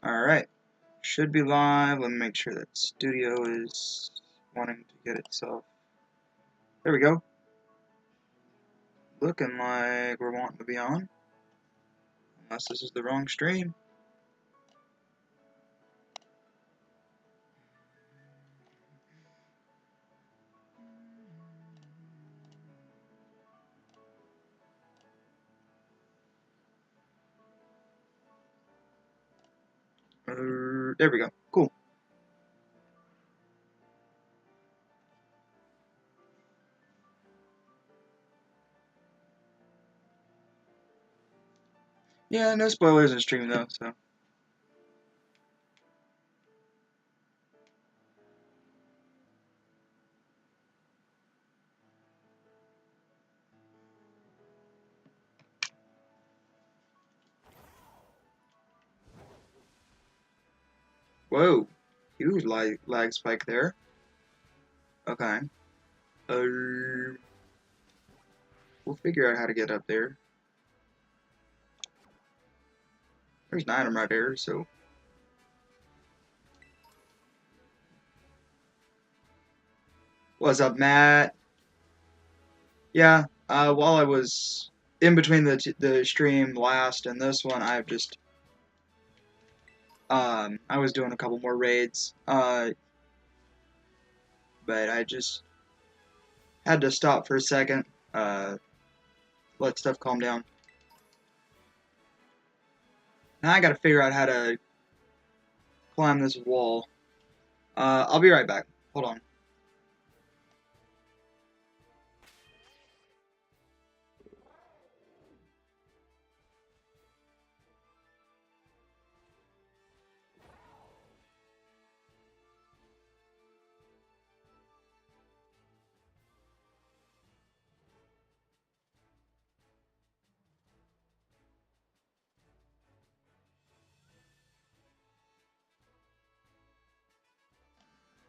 Alright, should be live. Let me make sure that studio is wanting to get itself. There we go. Looking like we're wanting to be on. Unless this is the wrong stream. There we go. Cool. Yeah, no spoilers in stream though, so. Whoa, huge lag spike there. Okay. We'll figure out how to get up there. There's an item right there, so. What's up, Matt? Yeah, while I was in between the stream last and this one, I've just I was doing a couple more raids, but I just had to stop for a second, let stuff calm down. Now I gotta figure out how to climb this wall. I'll be right back. Hold on.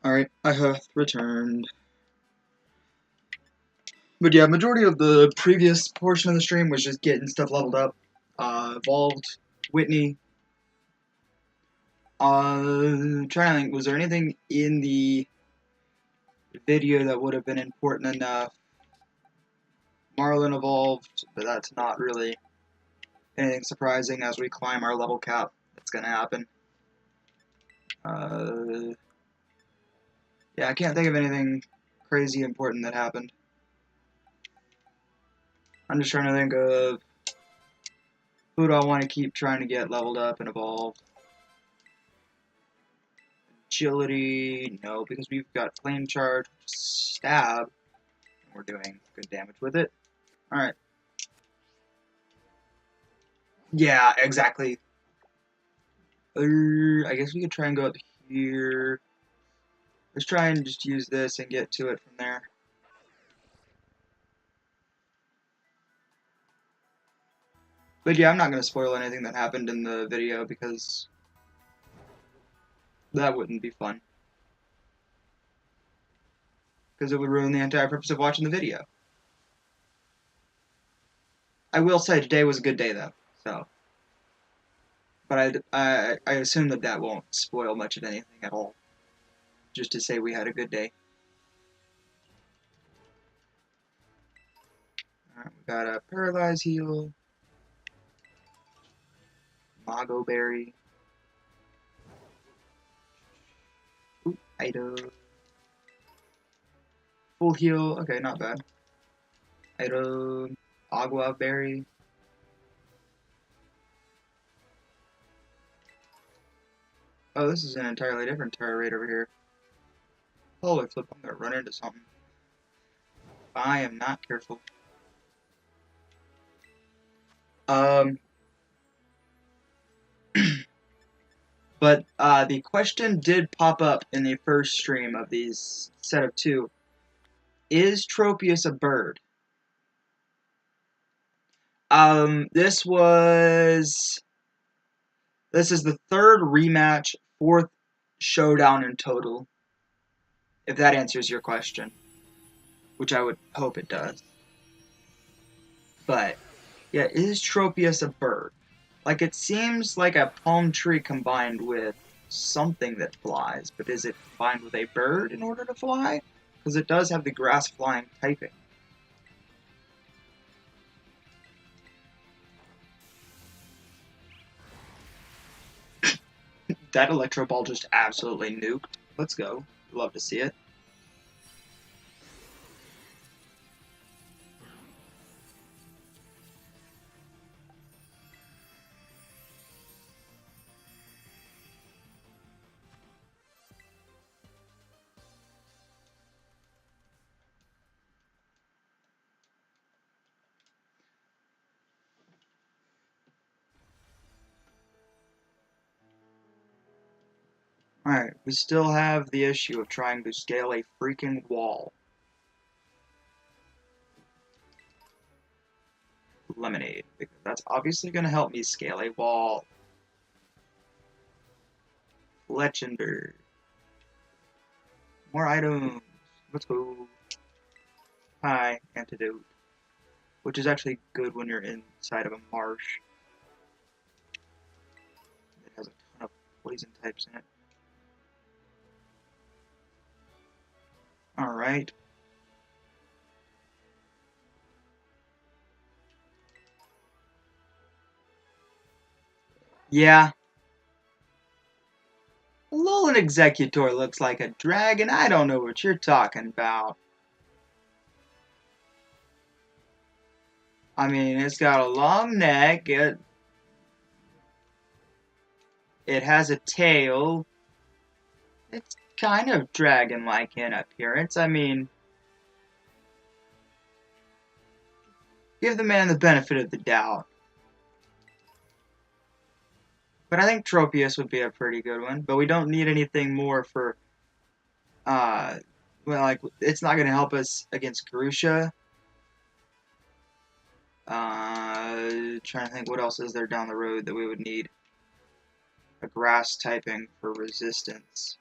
Alright, I have returned. But yeah, majority of the previous portion of the stream was just getting stuff leveled up. Evolved, Whitney. Trying to think, was there anything in the video that would have been important enough? Marlin evolved, but that's not really anything surprising as we climb our level cap. That's gonna happen. Yeah, I can't think of anything crazy important that happened. I'm just trying to think of who do I want to keep trying to get leveled up and evolved. Agility, no, because we've got flame charge, stab, and we're doing good damage with it. Alright. Yeah, exactly. I guess we could try and go up here. Let's try and just use this and get to it from there. But yeah, I'm not going to spoil anything that happened in the video because that wouldn't be fun. Because it would ruin the entire purpose of watching the video. I will say today was a good day though, so. But I assume that won't spoil much of anything at all. Just to say we had a good day. Alright, we got a Paralyze Heal. Mago Berry. Ooh, item. Full heal, okay, not bad. Item. Agua Berry. Oh, this is an entirely different Tera raid over here. Holy flip, I'm gonna run into something. I am not careful. But the question did pop up in the first stream of these set of two. Is Tropius a bird? This is the third rematch, fourth showdown in total. If that answers your question. Which I would hope it does. But, yeah, is Tropius a bird? Like, it seems like a palm tree combined with something that flies, but is it combined with a bird in order to fly? Because it does have the grass flying typing. That Electro Ball just absolutely nuked. Let's go. Love to see it. Alright, we still have the issue of trying to scale a freaking wall. Lemonade, because that's obviously going to help me scale a wall. Fletchender. More items. Let's go. Hi, antidote. Which is actually good when you're inside of a marsh. It has a ton of poison types in it. Alright. Yeah. Alolan Executor looks like a dragon. I don't know what you're talking about. I mean, it's got a long neck. It has a tail. It's kind of dragon-like in appearance. I mean, give the man the benefit of the doubt. But I think Tropius would be a pretty good one. But we don't need anything more for, well, like, it's not going to help us against Grusha. Trying to think what else is there down the road that we would need. A grass typing for resistance.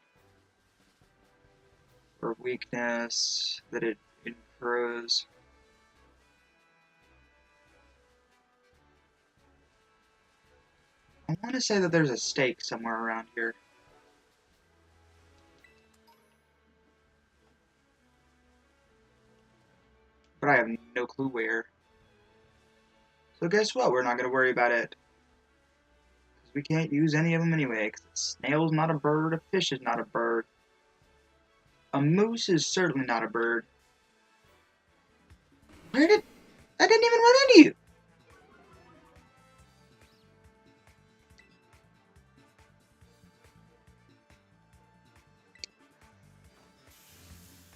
For weakness that it improves. I want to say that there's a stake somewhere around here. But I have no clue where. So guess what? We're not going to worry about it. Because we can't use any of them anyway. Because a snail's not a bird, a fish is not a bird. A moose is certainly not a bird. Where did... I didn't even run into you!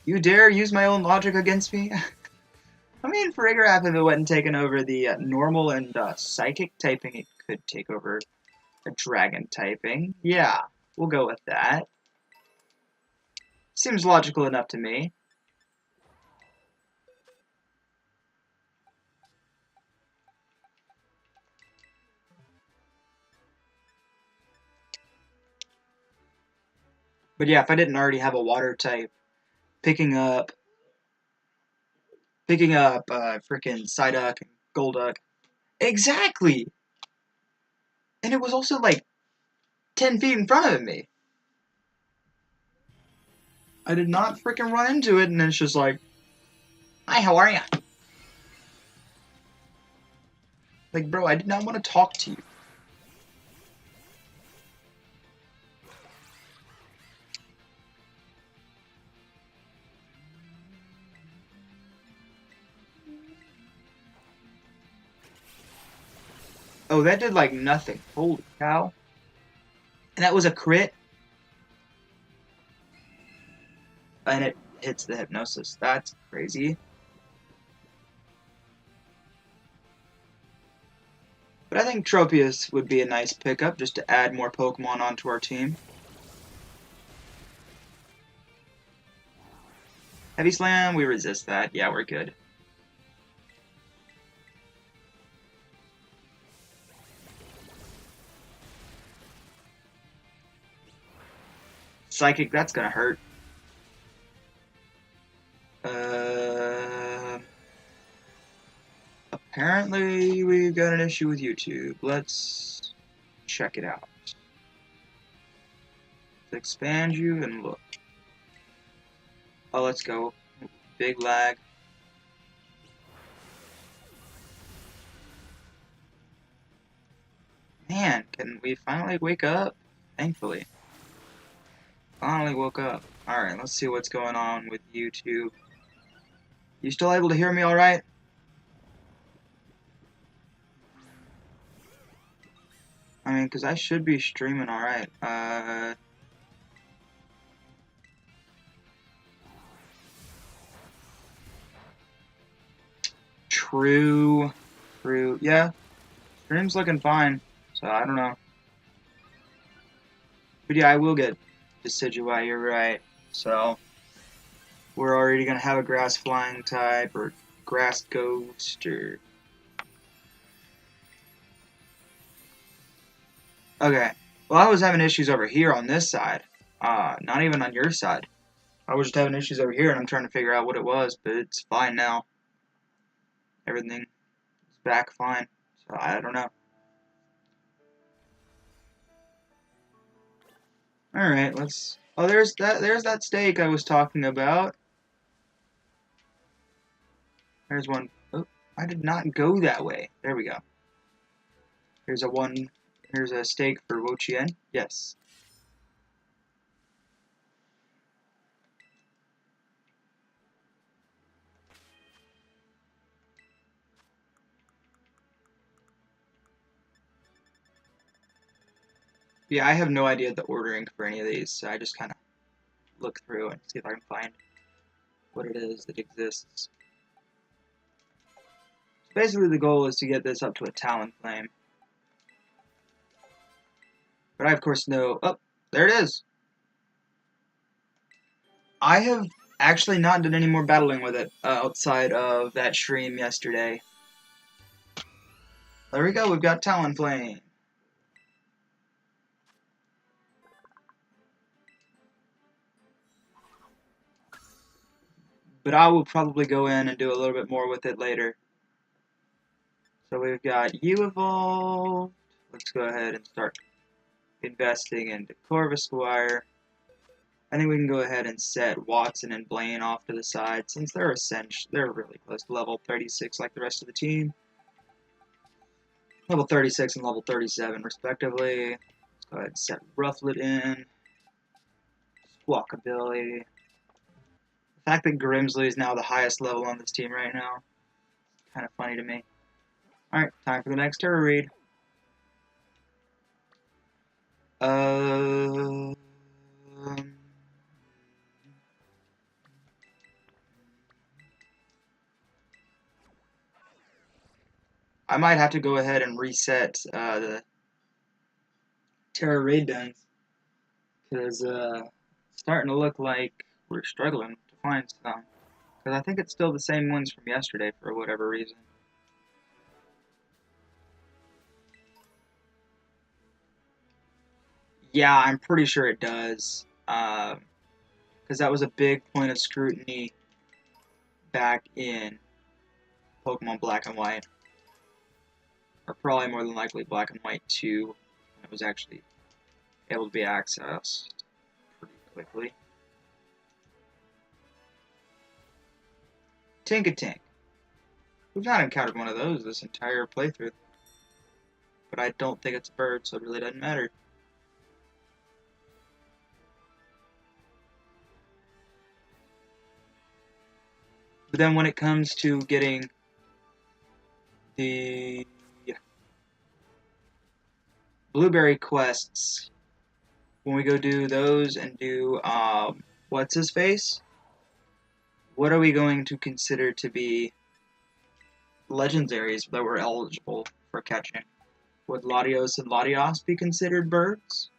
You dare use my own logic against me? I mean, Farigiraf, if it wasn't taking over the normal and psychic typing, it could take over a dragon typing. Yeah, we'll go with that. Seems logical enough to me. But yeah, if I didn't already have a water type, picking up freaking Psyduck and Golduck. Exactly! And it was also like 10 feet in front of me. I did not freaking run into it, and it's just like, hi, how are ya? Like, bro, I did not want to talk to you. Oh, that did like nothing. Holy cow. And that was a crit. And it hits the hypnosis. That's crazy. But I think Tropius would be a nice pickup just to add more Pokemon onto our team. Heavy Slam, we resist that. Yeah, we're good. Psychic, that's gonna hurt. Apparently we've got an issue with YouTube. Let's check it out. Let's expand you and look. Oh, let's go. Big lag. Man, can we finally wake up? Thankfully. Finally woke up. Alright, let's see what's going on with YouTube. You still able to hear me alright? I mean, because I should be streaming alright. True. Yeah, stream's looking fine. So, I don't know. But yeah, I will get Decidueye, you're right. So, we're already going to have a grass flying type, or grass ghost, or... Okay. Well, I was having issues over here on this side. Not even on your side. I was just having issues over here, and I'm trying to figure out what it was, but it's fine now. Everything is back fine. So, I don't know. Alright, let's... Oh, there's that steak I was talking about. There's one. Oh, I did not go that way. There we go. Here's a steak for Wo Chien. Yes. Yeah, I have no idea the ordering for any of these, so I just kind of look through and see if I can find what it is that exists. Basically, the goal is to get this up to a Talonflame. But I, of course, know... Oh, there it is! I have actually not done any more battling with it outside of that stream yesterday. There we go, we've got Talonflame. But I will probably go in and do a little bit more with it later. So we've got you evolved. Let's go ahead and start investing into Corvusquire. I think we can go ahead and set Watson and Blaine off to the side since they're they're really close to level 36 like the rest of the team. Level 36 and level 37 respectively. Let's go ahead and set Rufflet in. Squawkabilly. The fact that Grimsley is now the highest level on this team right now is kind of funny to me. Alright, time for the next Tera read. I might have to go ahead and reset the Tera raid duns, because it's starting to look like we're struggling to find some. Because I think it's still the same ones from yesterday for whatever reason. Yeah, I'm pretty sure it does. Because that was a big point of scrutiny back in Pokemon Black and White. Or probably more than likely Black and White 2, when it was actually able to be accessed pretty quickly. Tinkatink. We've not encountered one of those this entire playthrough. But I don't think it's a bird, so it really doesn't matter. But then when it comes to getting the blueberry quests, when we go do those and do, what's his face? What are we going to consider to be legendaries that we're eligible for catching? Would Latios and Latios be considered birds?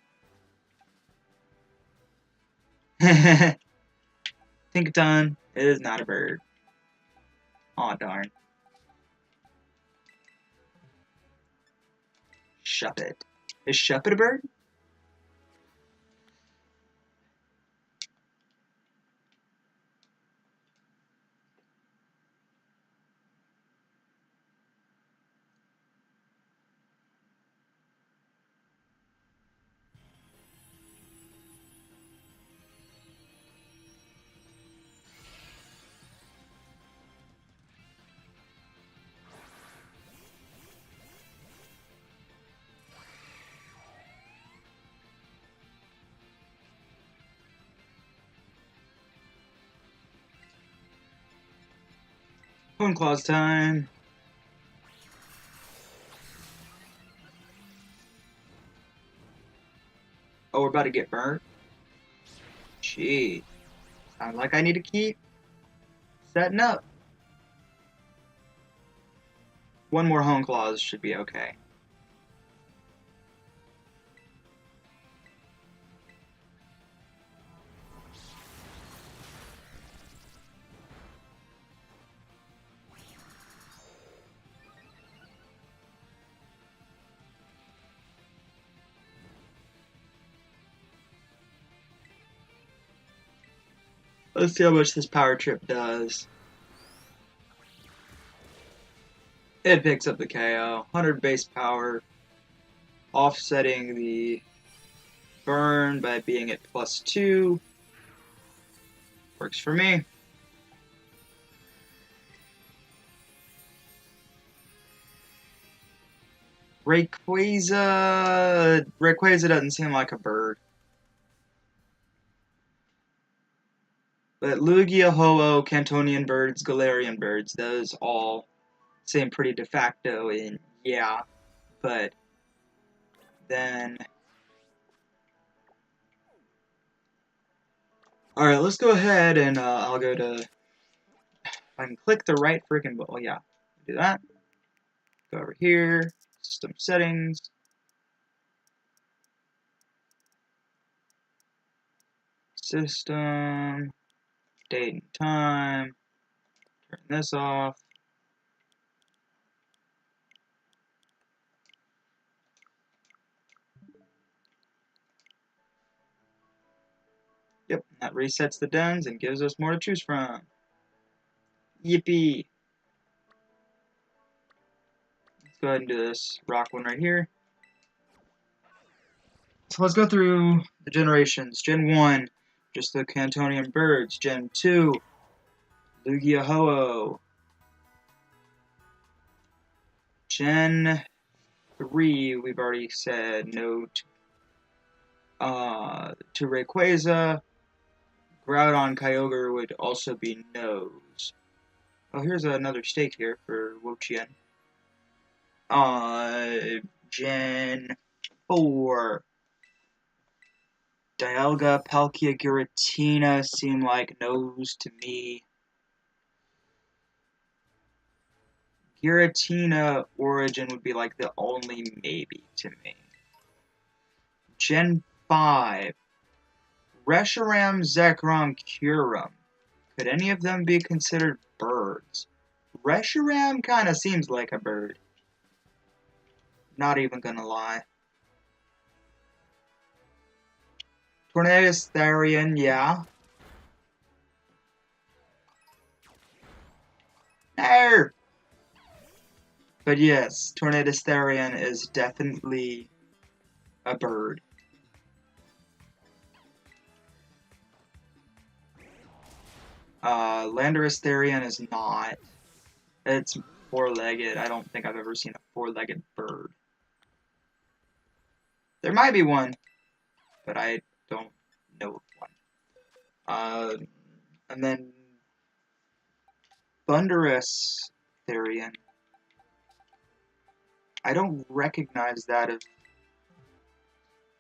Tinkaton is not a bird. Aw, darn. Shuppet. Is Shuppet a bird? Bone Claws time. Oh, we're about to get burnt? Gee. Sounds like I need to keep setting up. One more Hone Claws should be okay. Let's see how much this power trip does. It picks up the KO. 100 base power, offsetting the burn by being at +2. Works for me. Rayquaza doesn't seem like a bird. But Lugia, Ho-Oh, Cantonian birds, Galarian birds, those all seem pretty de facto in, yeah. But then... Alright, let's go ahead and I'll go to... If I can click the right freaking button, well, yeah, do that. Go over here, system settings. System, date and time, turn this off. Yep, that resets the dens and gives us more to choose from. Yippee! Let's go ahead and do this rock one right here. So let's go through the generations. Gen 1, just the Cantonian birds. Gen 2, Lugia Ho-Oh. Gen 3, we've already said no to Rayquaza. Groudon Kyogre would also be no's. Oh, here's another stake here for Wo-Chien. Gen 4. Dialga, Palkia, Giratina seem like no's to me. Giratina Origin would be like the only maybe to me. Gen 5. Reshiram, Zekrom, Kyurem. Could any of them be considered birds? Reshiram kind of seems like a bird. Not even gonna lie. Tornadus Therian, yeah. No! But yes, Tornadus Therian is definitely a bird. Landorus Therian is not. It's four-legged. I don't think I've ever seen a four-legged bird. There might be one, but I don't know of one. And then Thunderous Therian. I don't recognize that of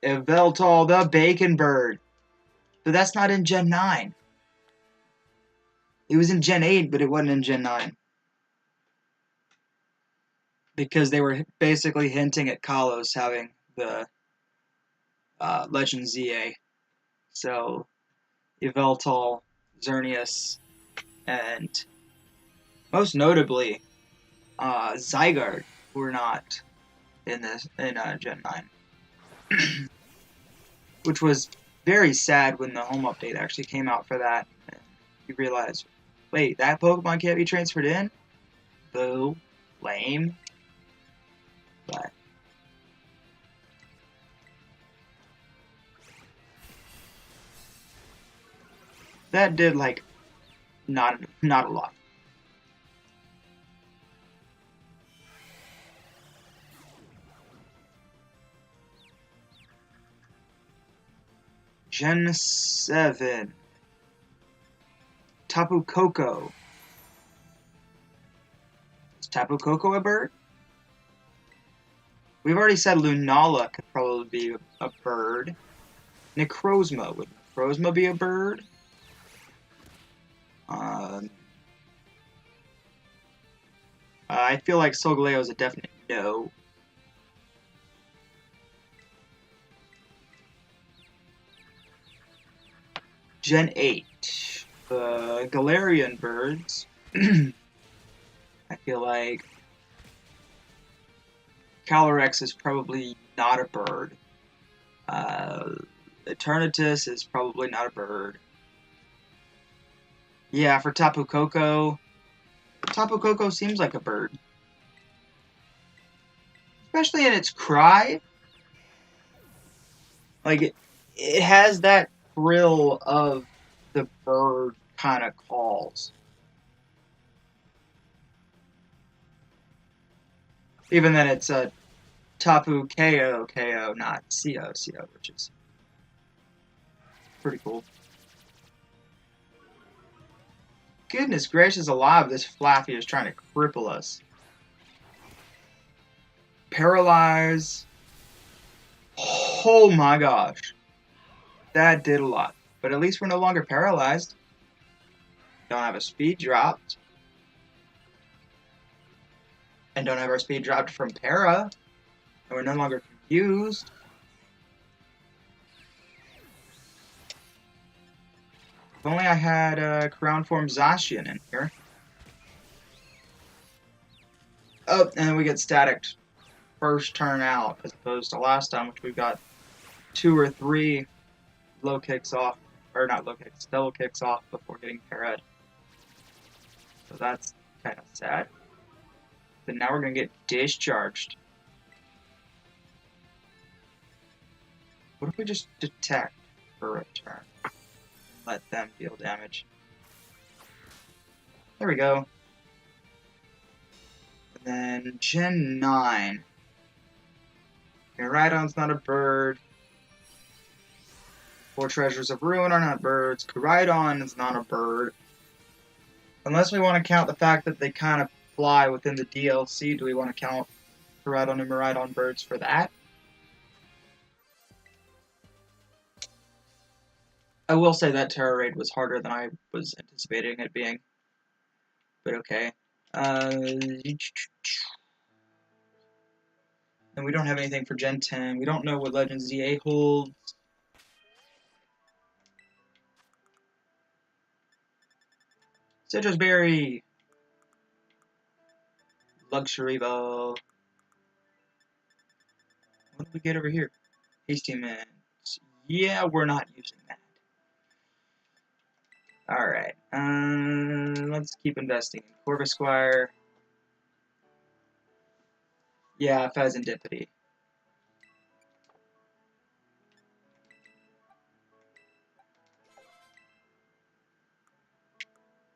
Yveltal, the Bacon Bird. But that's not in Gen 9. It was in Gen 8, but it wasn't in Gen 9. Because they were basically hinting at Kalos having the Legend ZA. So, Yveltal, Xerneas, and most notably, Zygarde were not in Gen 9. Which was very sad when the home update actually came out for that. And you realize, wait, that Pokemon can't be transferred in? Boo. Lame. But that did, like, not a lot. Gen 7. Tapu Koko. Tapu Koko a bird? We've already said Lunala could probably be a bird. Necrozma. Would Necrozma be a bird? I feel like Solgaleo is a definite no. Gen 8. Galarian birds. I feel like Calyrex is probably not a bird. Eternatus is probably not a bird. Yeah, for Tapu Koko. Tapu Koko seems like a bird. Especially in its cry. Like, it has that thrill of the bird kind of calls. Even then it's a Tapu KO, not CO, which is pretty cool. Goodness gracious alive, this Flaffy is trying to cripple us. Paralyze. Oh my gosh. That did a lot. But at least we're no longer paralyzed. Don't have a speed dropped. And don't have our speed dropped from Para. And we're no longer confused. If only I had Crown Form Zacian in here. Oh, and then we get staticked first turn out, as opposed to last time, which we got 2 or 3 low kicks off, or not low kicks, double kicks off before getting parried. So that's kind of sad. But now we're going to get discharged. What if we just detect for a turn? Let them deal damage. There we go. And then Gen 9. Miraidon's not a bird. 4 Treasures of Ruin are not birds. Koraidon is not a bird. Unless we want to count the fact that they kind of fly within the DLC, do we want to count Koraidon and Miraidon birds for that? I will say that Tera raid was harder than I was anticipating it being. But okay. And we don't have anything for Gen 10. We don't know what Legends ZA holds. Citrus Berry. Luxury Ball. What do we get over here? Hasty Mints. Yeah, we're not using that. Alright. Let's keep investing in Corvisquire. Yeah, Pheasantipity.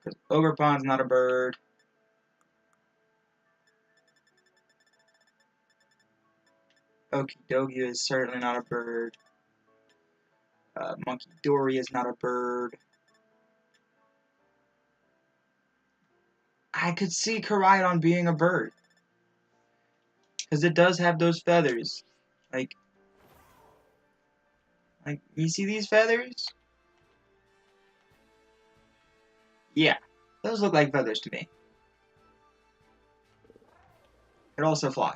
Because Ogerpon's not a bird. Okidogi is certainly not a bird. Monkey Dory is not a bird. I could see Koraidon being a bird. Because it does have those feathers. Like, you see these feathers? Yeah, those look like feathers to me. It also flies.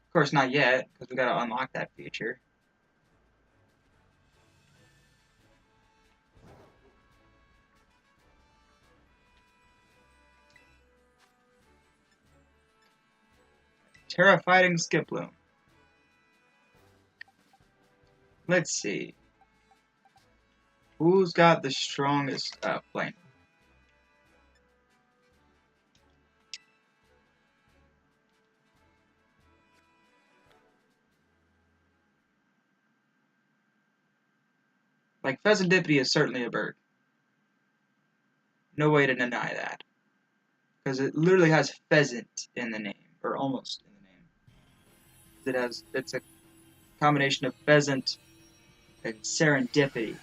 Of course, not yet, because we gotta unlock that feature. Terrifying Skiploom. Let's see. Who's got the strongest plane? Like, Pheasantipity is certainly a bird. No way to deny that. Because it literally has pheasant in the name, or almost in the name. It's a combination of pheasant and serendipity.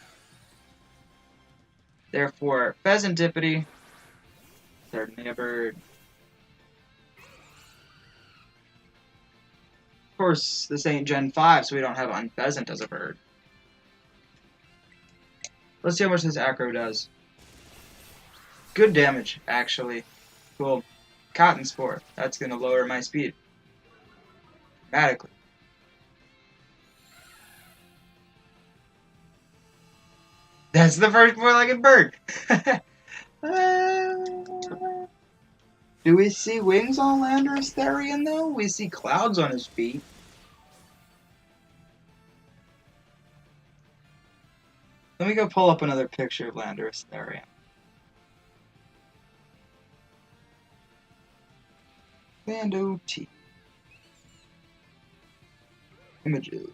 Therefore, Pheasantipity, certainly a bird. Of course, this ain't Gen 5, so we don't have Unpheasant as a bird. Let's see how much this acro does. Good damage, actually. Cool. Cotton Spore. That's going to lower my speed dramatically. That's the first four-legged bird. Do we see wings on Landorus Therian, though? We see clouds on his feet. Let me go pull up another picture of Landorus Therian. Lando T. Images.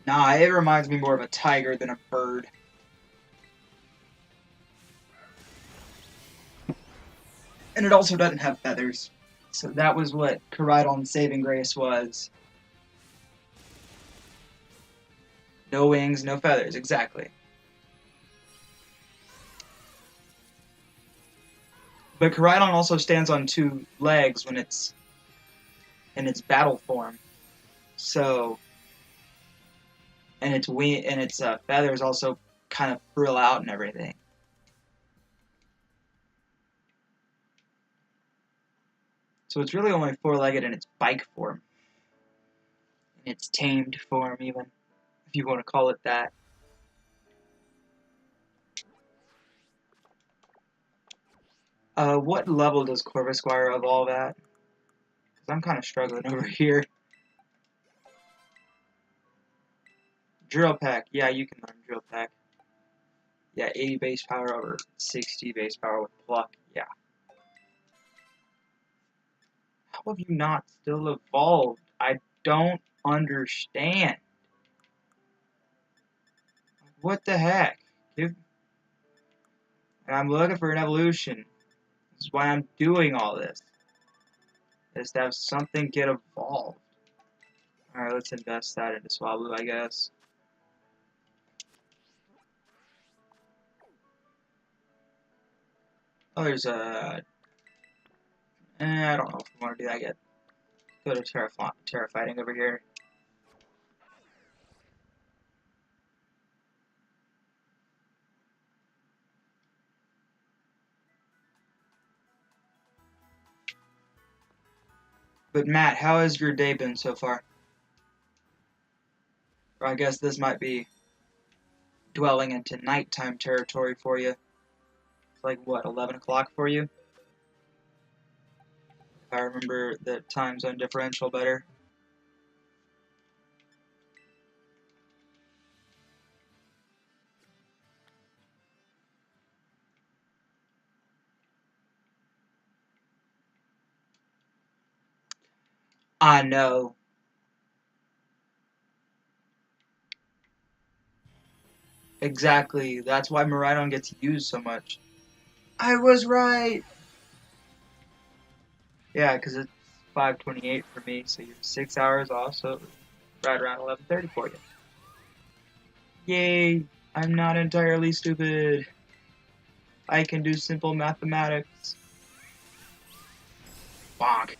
Nah, it reminds me more of a tiger than a bird. And it also doesn't have feathers. So that was what Koraidon's saving grace was. No wings, no feathers, exactly. But Koraidon also stands on two legs when it's in its battle form. So, and its feathers also kind of frill out and everything. So it's really only four-legged in its bike form. In its tamed form, even, if you want to call it that. What level does Corvisquire evolve at? Because I'm kind of struggling over here. Drill Peck. Yeah, you can learn Drill Peck. Yeah, 80 base power over 60 base power with Pluck. Yeah. How have you not still evolved? I don't understand. What the heck? And I'm looking for an evolution. This is why I'm doing all this. Is to have something get evolved. Alright, let's invest that into Swablu, I guess. Oh, there's a... I don't know if I want to do that yet. Go to Tera fighting over here. But Matt, how has your day been so far? Or I guess this might be dwelling into nighttime territory for you. It's like, what, 11 o'clock for you? If I remember the time zone differential better. I know. Exactly. That's why Miraidon gets used so much. I was right! Yeah, because it's 5:28 for me, so you're 6 hours off, so right around 11:30 for you. Yay! I'm not entirely stupid. I can do simple mathematics. Bonk.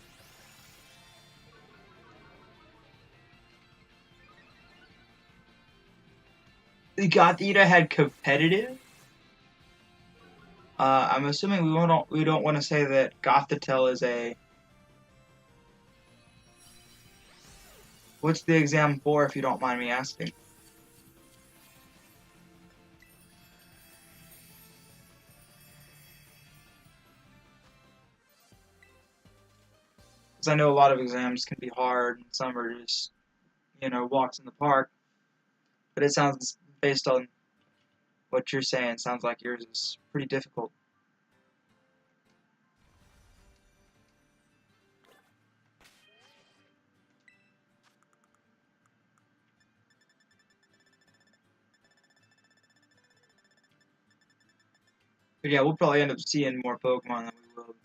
Gothita had competitive? I'm assuming we don't want to say that Gothitelle is a... What's the exam for, if you don't mind me asking? Because I know a lot of exams can be hard, and some are just, you know, walks in the park. But it sounds, based on what you're saying, sounds like yours is pretty difficult. But yeah, we'll probably end up seeing more Pokemon than we will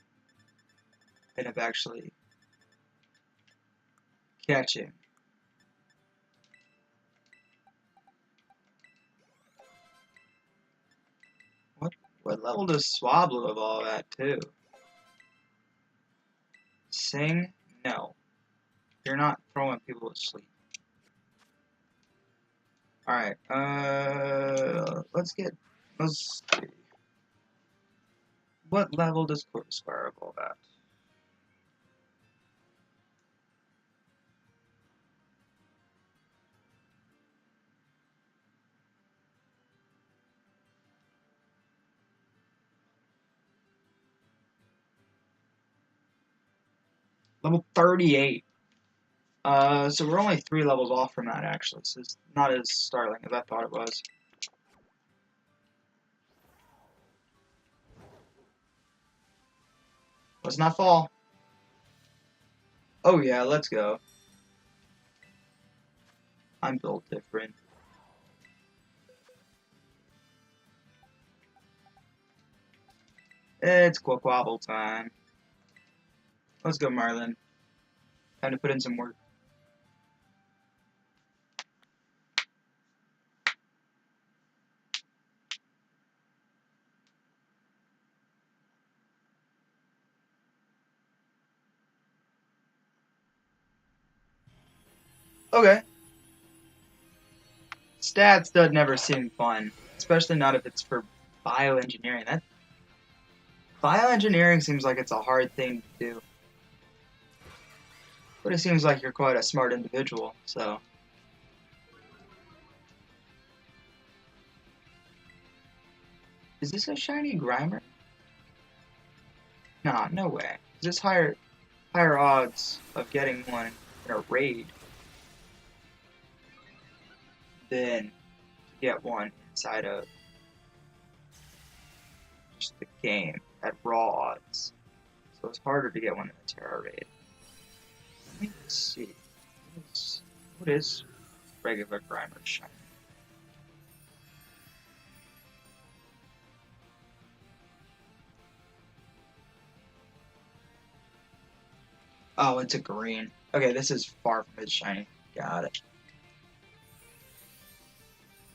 end up actually catching. What level does Swablu evolve at, too? sing? No. You're not throwing people to sleep. Alright, let's see. What level does Corpus Fire evolve at? Level 38. So we're only 3 levels off from that, actually, so it's not as startling as I thought it was. Let's not fall. Oh yeah, let's go. I'm built different. It's Quaquabble time. Let's go, Marlin. Time to put in some work. Okay. Stats does never seem fun, especially not if it's for bioengineering. That bioengineering seems like it's a hard thing to do. But it seems like you're quite a smart individual, so. Is this a shiny Grimer? Nah, no way. Is this higher odds of getting one in a raid than to get one inside of just the game at raw odds. So it's harder to get one in the Tera raid. Let me see. What is regular Grimer shiny? Oh, it's a green. Okay, this is far from its shiny. Got it.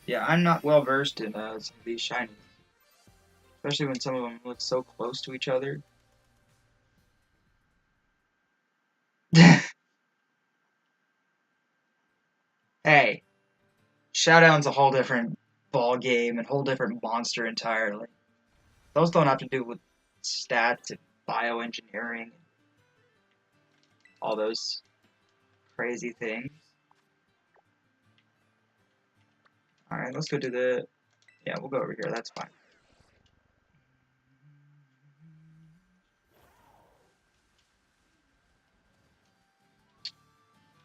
Yeah, I'm not well versed in some of these shinies. Especially when some of them look so close to each other. Hey, Showdown's a whole different ball game and whole different monster entirely. Those don't have to do with stats and bioengineering, all those crazy things. Alright, let's go do the... Yeah, we'll go over here, that's fine.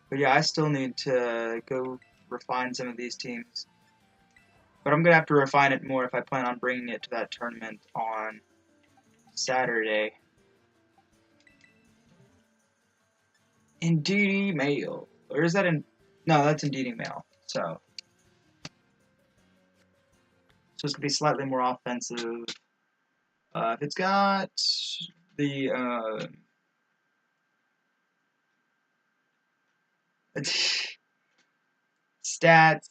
But yeah, I still need to go refine some of these teams. But I'm going to have to refine it more if I plan on bringing it to that tournament on Saturday. Indeedee Mail. Or is that in... No, that's Indeedee Mail. So it's going to be slightly more offensive. If it's got the... stats,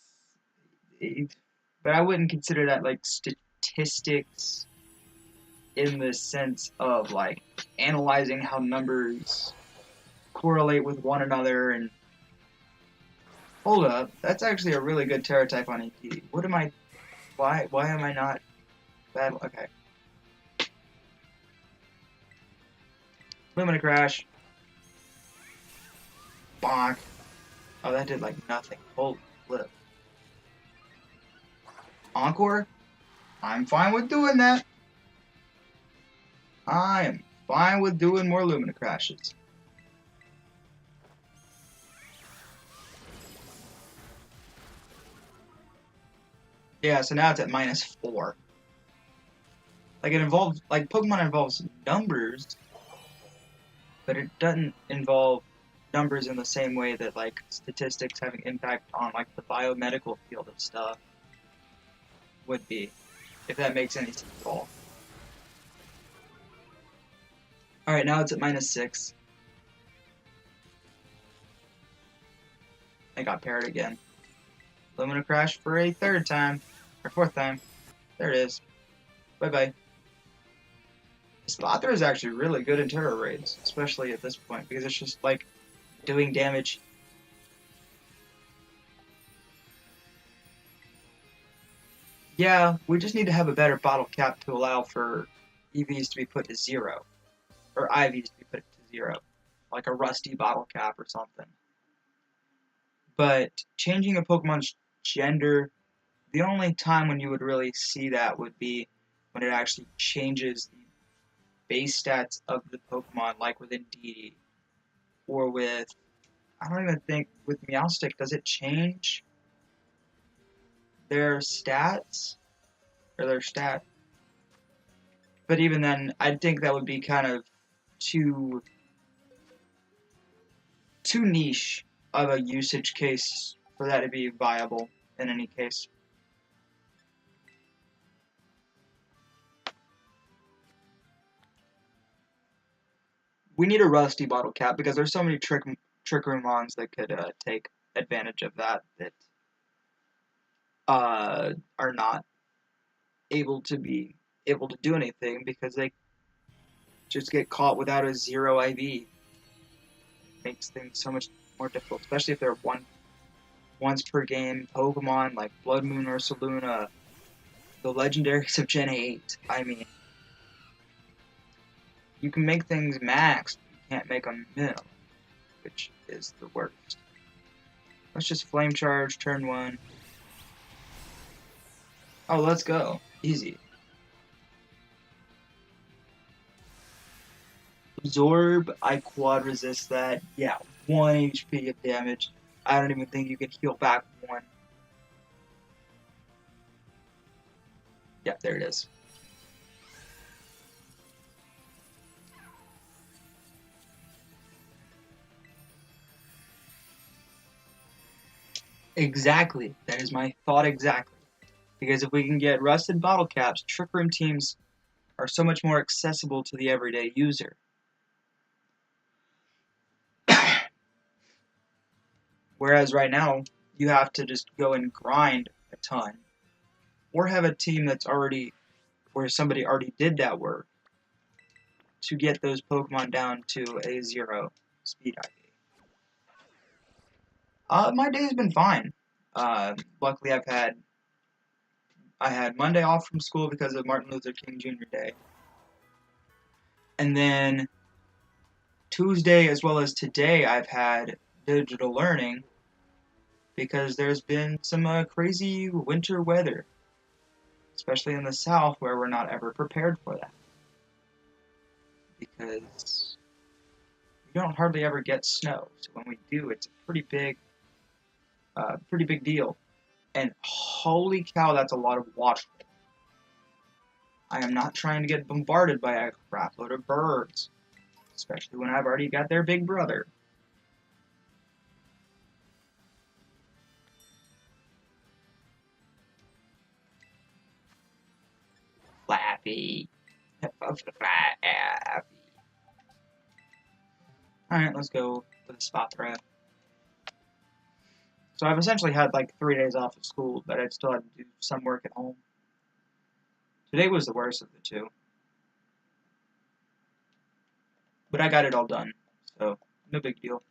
but I wouldn't consider that like statistics in the sense of like analyzing how numbers correlate with one another. And hold up, that's actually a really good Tera type on AD. What am I? Why am I not bad? Okay. Lumina Crash. Bonk. Oh, that did like nothing. Holy flip. Encore? I'm fine with doing that. I am fine with doing more Lumina Crashes. Yeah, so now it's at -4. Like it involves, like Pokemon involves numbers, but it doesn't involve numbers in the same way that like statistics having impact on like the biomedical field of stuff would be, if that makes any sense at all. Alright, now it's at -6. I got parried again. Lumina Crash for a third time, or fourth time. There it is. Bye bye. Spathra is actually really good in Tera raids, especially at this point, because it's just like doing damage. Yeah, we just need to have a better bottle cap to allow for EVs to be put to 0, or IVs to be put to 0, like a rusty bottle cap or something. But changing a Pokemon's gender, the only time when you would really see that would be when it actually changes the base stats of the Pokemon, like within DD, or with, I don't even think, with Meowstic, does it change their stats? Or their stat? But even then, I think that would be kind of too niche of a usage case for that to be viable in any case. We need a rusty bottle cap because there's so many trick room mons that could take advantage of that are not able to do anything because they just get caught without a 0 IV. It makes things so much more difficult, especially if they're once per game Pokemon like Blood Moon or Saluna, the legendaries of Gen 8. I mean, you can make things max, but you can't make them min, which is the worst. Let's just Flame Charge, turn 1. Oh, let's go. Easy. Absorb, I quad resist that. Yeah, 1 HP of damage. I don't even think you can heal back 1. Yeah, there it is. Exactly. That is my thought exactly. Because if we can get rusted bottle caps, Trick Room teams are so much more accessible to the everyday user. Whereas right now, you have to just go and grind a ton. Or have a team that's already, where somebody already did that work to get those Pokemon down to a 0 speed IV. My day's been fine. Luckily I had Monday off from school because of Martin Luther King Jr. Day. And then Tuesday as well as today I've had digital learning because there's been some crazy winter weather, especially in the south where we're not ever prepared for that. Because we don't hardly ever get snow, so when we do, it's a pretty big deal. And holy cow, that's a lot of water. I am not trying to get bombarded by a crapload of birds, especially when I've already got their big brother. Flappy. Flappy. Alright, let's go to the Spathra. So I've essentially had like 3 days off of school, but I still had to do some work at home. Today was the worst of the two. But I got it all done, so no big deal.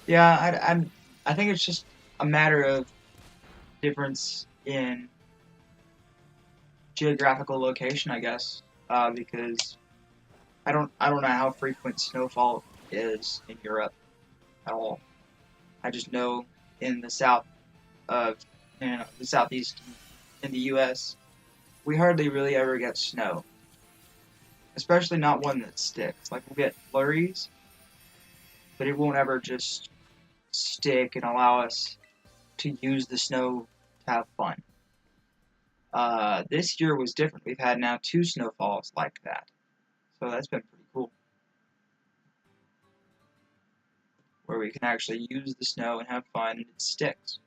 Yeah, I think it's just a matter of difference in geographical location, I guess, because I don't know how frequent snowfall is in Europe at all. I just know in the south of the southeast in the U.S. we hardly really ever get snow, especially not one that sticks. Like we'll get flurries, but it won't ever just stick and allow us to use the snow to have fun. This year was different. We've had now 2 snowfalls like that. So that's been pretty cool. Where we can actually use the snow and have fun and it sticks.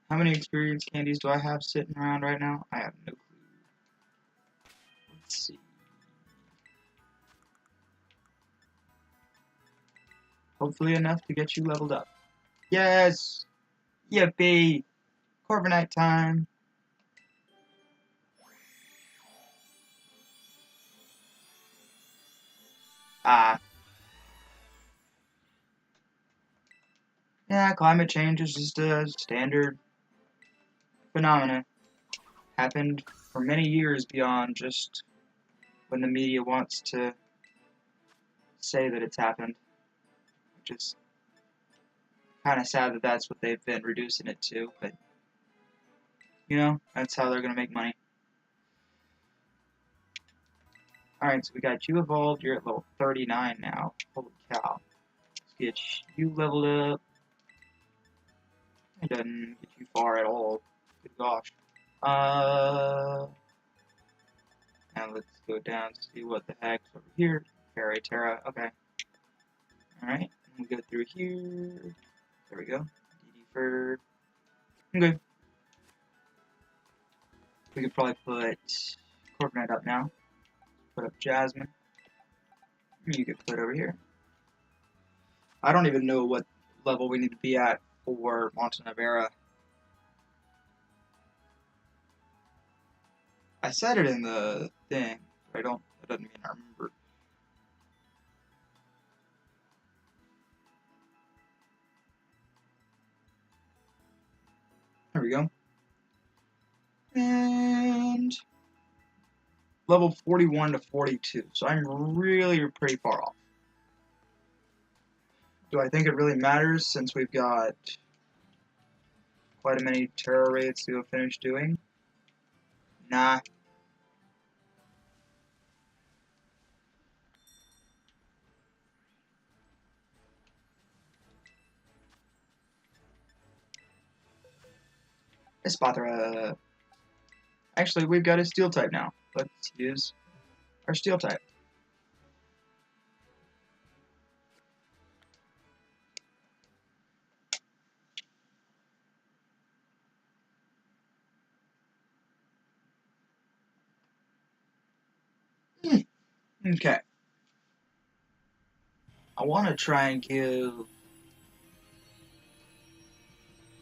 How many experience candies do I have sitting around right now? I have no clue. Let's see. Hopefully enough to get you leveled up. Yes! Yippee! Corviknight time! Ah. Yeah, climate change is just a standard phenomenon. Happened for many years beyond just when the media wants to say that it's happened. Which is kind of sad that that's what they've been reducing it to, but you know, that's how they're going to make money. Alright, so we got you evolved. You're at level 39 now. Holy cow. Let's get you leveled up. It doesn't get you far at all. Good gosh. Now let's go down to see what the heck's over here. Tera. Okay. Alright. We'll go through here. There we go. DD for. Okay. We could probably put Corviknight up now. Put up Jasmine. You could put over here. I don't even know what level we need to be at for Montenevera. I said it in the thing, but that doesn't mean I remember. There we go. And level 41 to 42, so I'm really pretty far off. Do I think it really matters since we've got quite a many Tera raids to go finish doing? Nah. Espathra. Actually, we've got a steel type now. Let's use our steel type. Okay. I want to try and give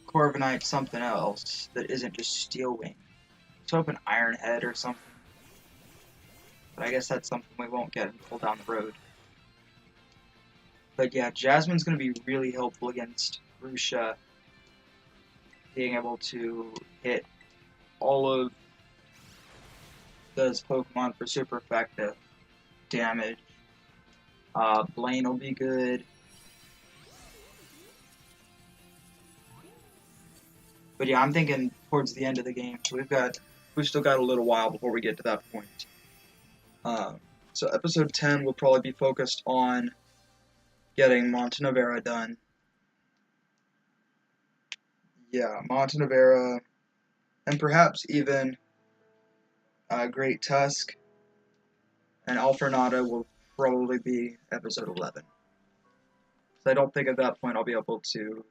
Corviknight something else that isn't just Steel Wing. Let's open Iron Head or something. But I guess that's something we won't get until down the road. But yeah, Jasmine's going to be really helpful against Rusha, being able to hit all of those Pokemon for super effective damage. Blaine will be good. But yeah, I'm thinking towards the end of the game. So we've still got a little while before we get to that point. So episode 10 will probably be focused on getting Montenevera done. Yeah, Montenevera, and perhaps even Great Tusk and Alfornada will probably be episode 11. So I don't think at that point I'll be able to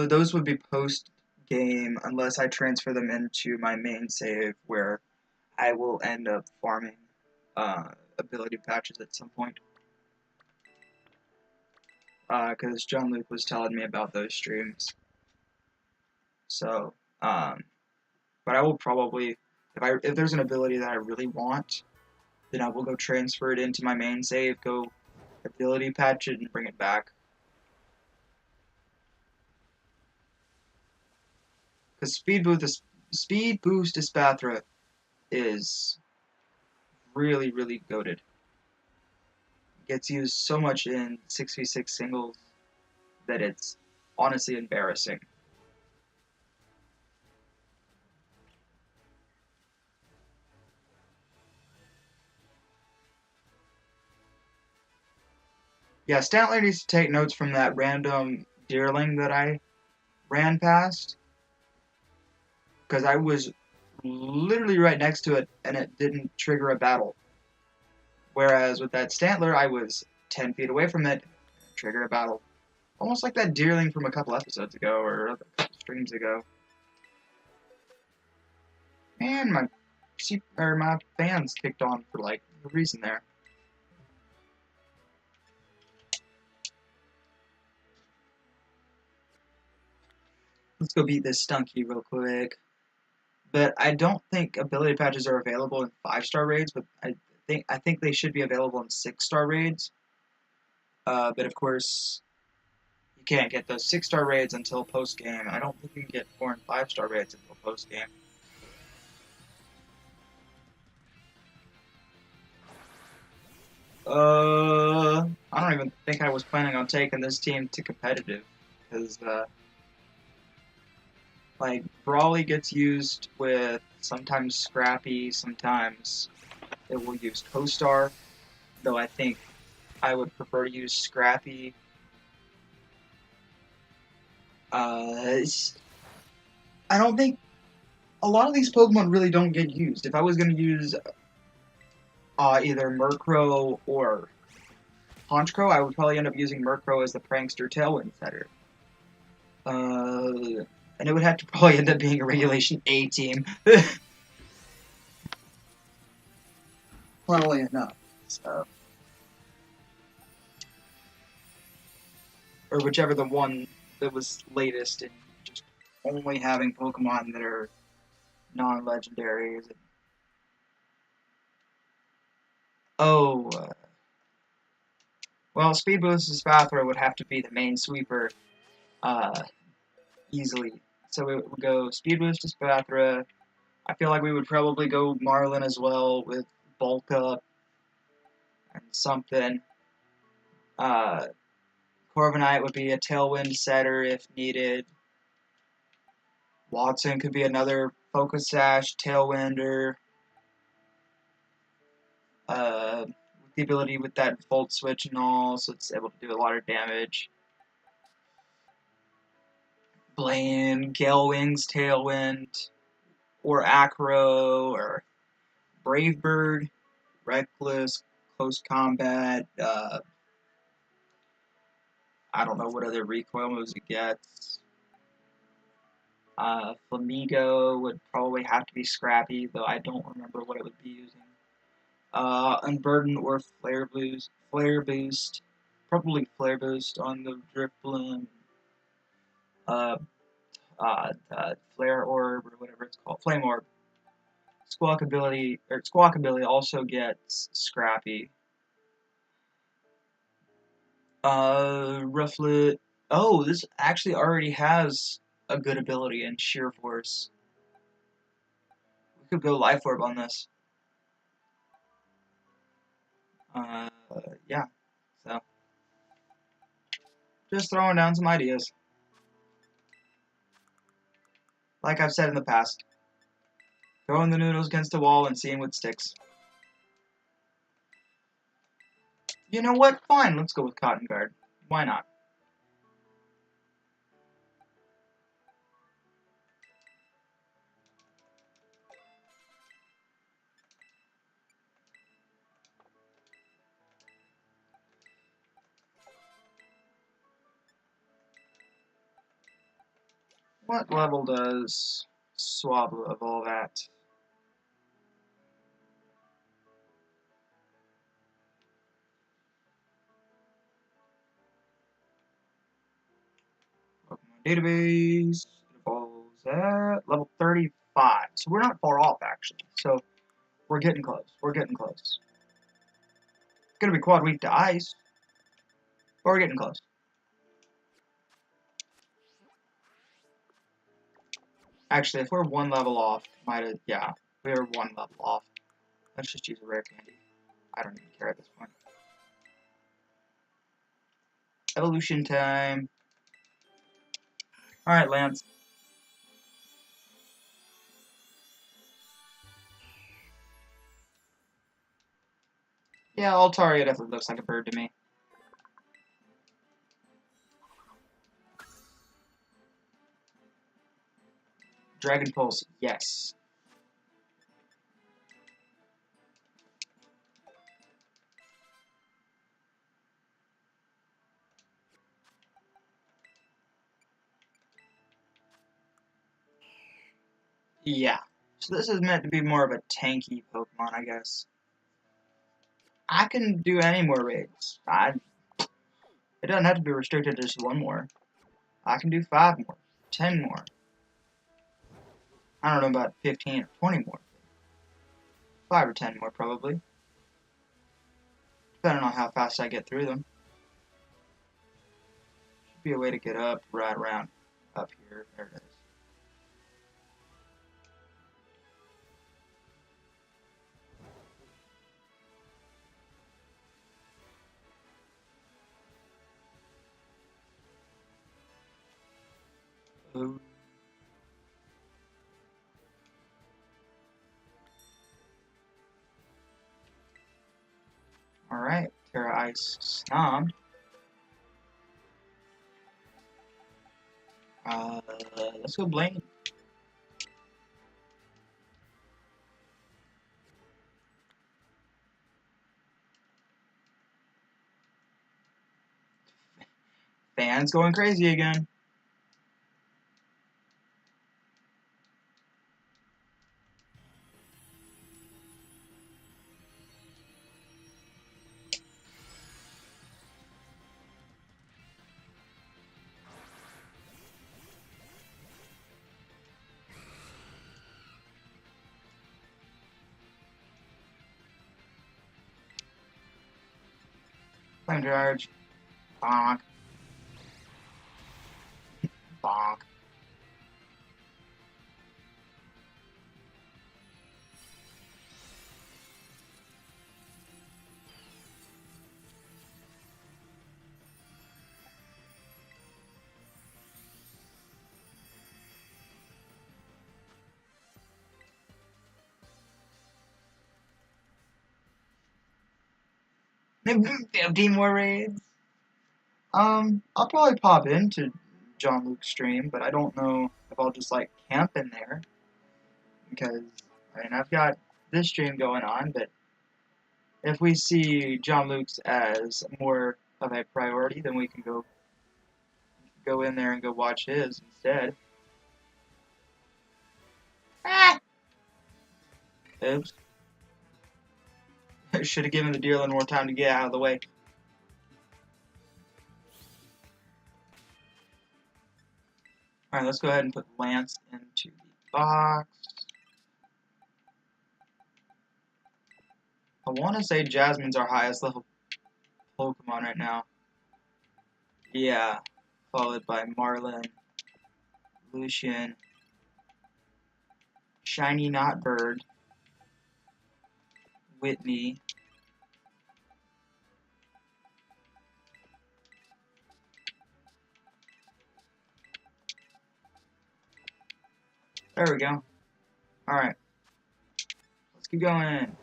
those would be post-game unless I transfer them into my main save where I will end up farming ability patches at some point. Because John Luke was telling me about those streams. So, but I will probably, if there's an ability that I really want, then I will go transfer it into my main save, go ability patch it, and bring it back. Because Speed Boost Espathra is really goated. gets used so much in 6v6 singles that it's honestly embarrassing. Yeah, Stantler needs to take notes from that random deerling that I ran past, because I was literally right next to it and it didn't trigger a battle. Whereas with that Stantler, I was 10 feet away from it, trigger a battle. Almost like that deerling from a couple episodes ago or a couple streams ago. Man, my fans kicked on for like no reason there. Let's go beat this Stunky real quick. But I don't think ability patches are available in 5-star raids, but I think they should be available in 6-star raids. But of course, you can't get those 6-star raids until post game. I don't think you can get 4 and 5-star raids until post game. I don't even think I was planning on taking this team to competitive, because like Brawly gets used with sometimes Scrappy, sometimes it will use Co-Star, though I think I would prefer to use Scrappy. I don't think a lot of these Pokemon really don't get used. If I was going to use either Murkrow or Honchkrow, I would probably end up using Murkrow as the Prankster Tailwind setter. And it would have to probably end up being a Regulation A team. Funnily enough. So. Or whichever the one that was latest in just only having Pokemon that are non-legendary. Oh, well, Speed Boost Spathra would have to be the main sweeper, easily. So it would go Speed Boost to Spathra. I feel like we would probably go Marlin as well with Bulk Up and something. Corviknight would be a Tailwind setter if needed. Watson could be another Focus Sash Tailwinder. With the ability with that Volt Switch and all, so it's able to do a lot of damage. Blaine, Gale Wings, Tailwind, or Acro, or Brave Bird, Reckless, Close Combat, I don't know what other recoil moves it gets. Flamigo would probably have to be Scrappy, though I don't remember what it would be using. Unburden or Flare Boost. Probably Flare Boost on the Drifblim. Flare Orb, or whatever it's called. Flame Orb. Squawkability also gets Scrappy. Rufflet. Oh, this actually already has a good ability in Sheer Force. We could go Life Orb on this. Yeah. So, just throwing down some ideas. Like I've said in the past, throwing the noodles against the wall and seeing what sticks. You know what? Fine, let's go with Cotton Guard. Why not? What level does Swablu evolve at? Pokemon database evolves at level 35. So we're not far off, actually. So we're getting close. We're getting close. It's gonna be quad weak to ice. But we're getting close. Actually, if we're one level off, yeah, we're one level off. Let's just use a rare candy. I don't even care at this point. Evolution time. Alright, Lance. Yeah, Altaria definitely looks like a bird to me. Dragon Pulse, yes. Yeah. So this is meant to be more of a tanky Pokemon, I guess. I can do any more raids. It doesn't have to be restricted to just one more. I can do 5 more, 10 more. I don't know about 15 or 20 more. 5 or 10 more, probably. Depending on how fast I get through them. Should be a way to get up right around up here. There it is. Ooh. Alright, Tera Ice Snom. Let's go Blaine. Fans going crazy again. Flame Charge. Bonk. Bonk. Maybe 15 more raids. I'll probably pop into John Luke's stream, but I don't know if I'll just like camp in there because I mean I've got this stream going on, but if we see John Luke's as more of a priority, then we can go in there and go watch his instead. Ah! Oops. Should have given the Deerland more time to get out of the way. Alright, let's go ahead and put Lance into the box. I want to say Jasmine's our highest level Pokemon right now. Yeah, followed by Marlin, Lucian, Shiny Not Bird, Whitney, there we go. Alright, let's keep going.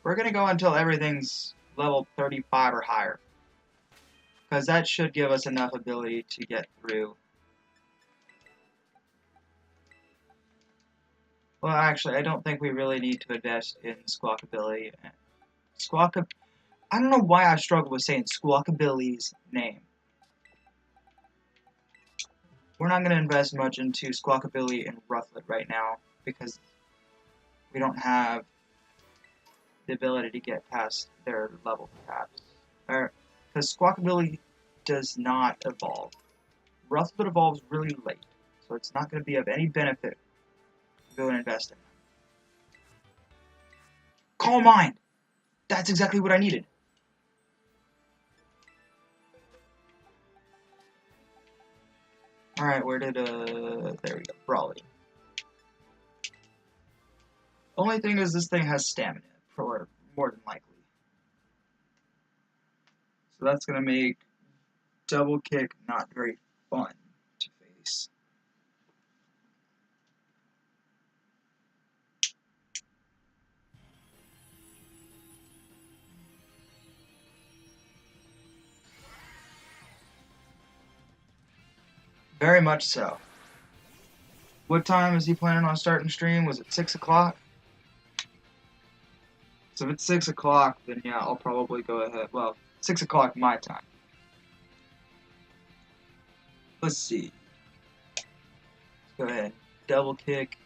We're going to go until everything's level 35 or higher, because that should give us enough ability to get through. Well, actually, I don't think we really need to invest in Squawkability. I don't know why I struggle with saying Squawkability's name. We're not going to invest much into Squawkability and Rufflet right now, because we don't have the ability to get past their level caps. Because Squawkability does not evolve. Rufflet evolves really late, so it's not going to be of any benefit to go and invest in them. Calm Mind! That's exactly what I needed. Alright, where did, there we go, Brawly. Only thing is this thing has stamina, more than likely. So that's gonna make double kick, not very fun to face. Very much so. What time is he planning on starting stream? Was it 6 o'clock? So if it's 6 o'clock, then yeah, I'll probably go ahead. Well, 6 o'clock my time. Let's see. Let's go ahead. Double kick.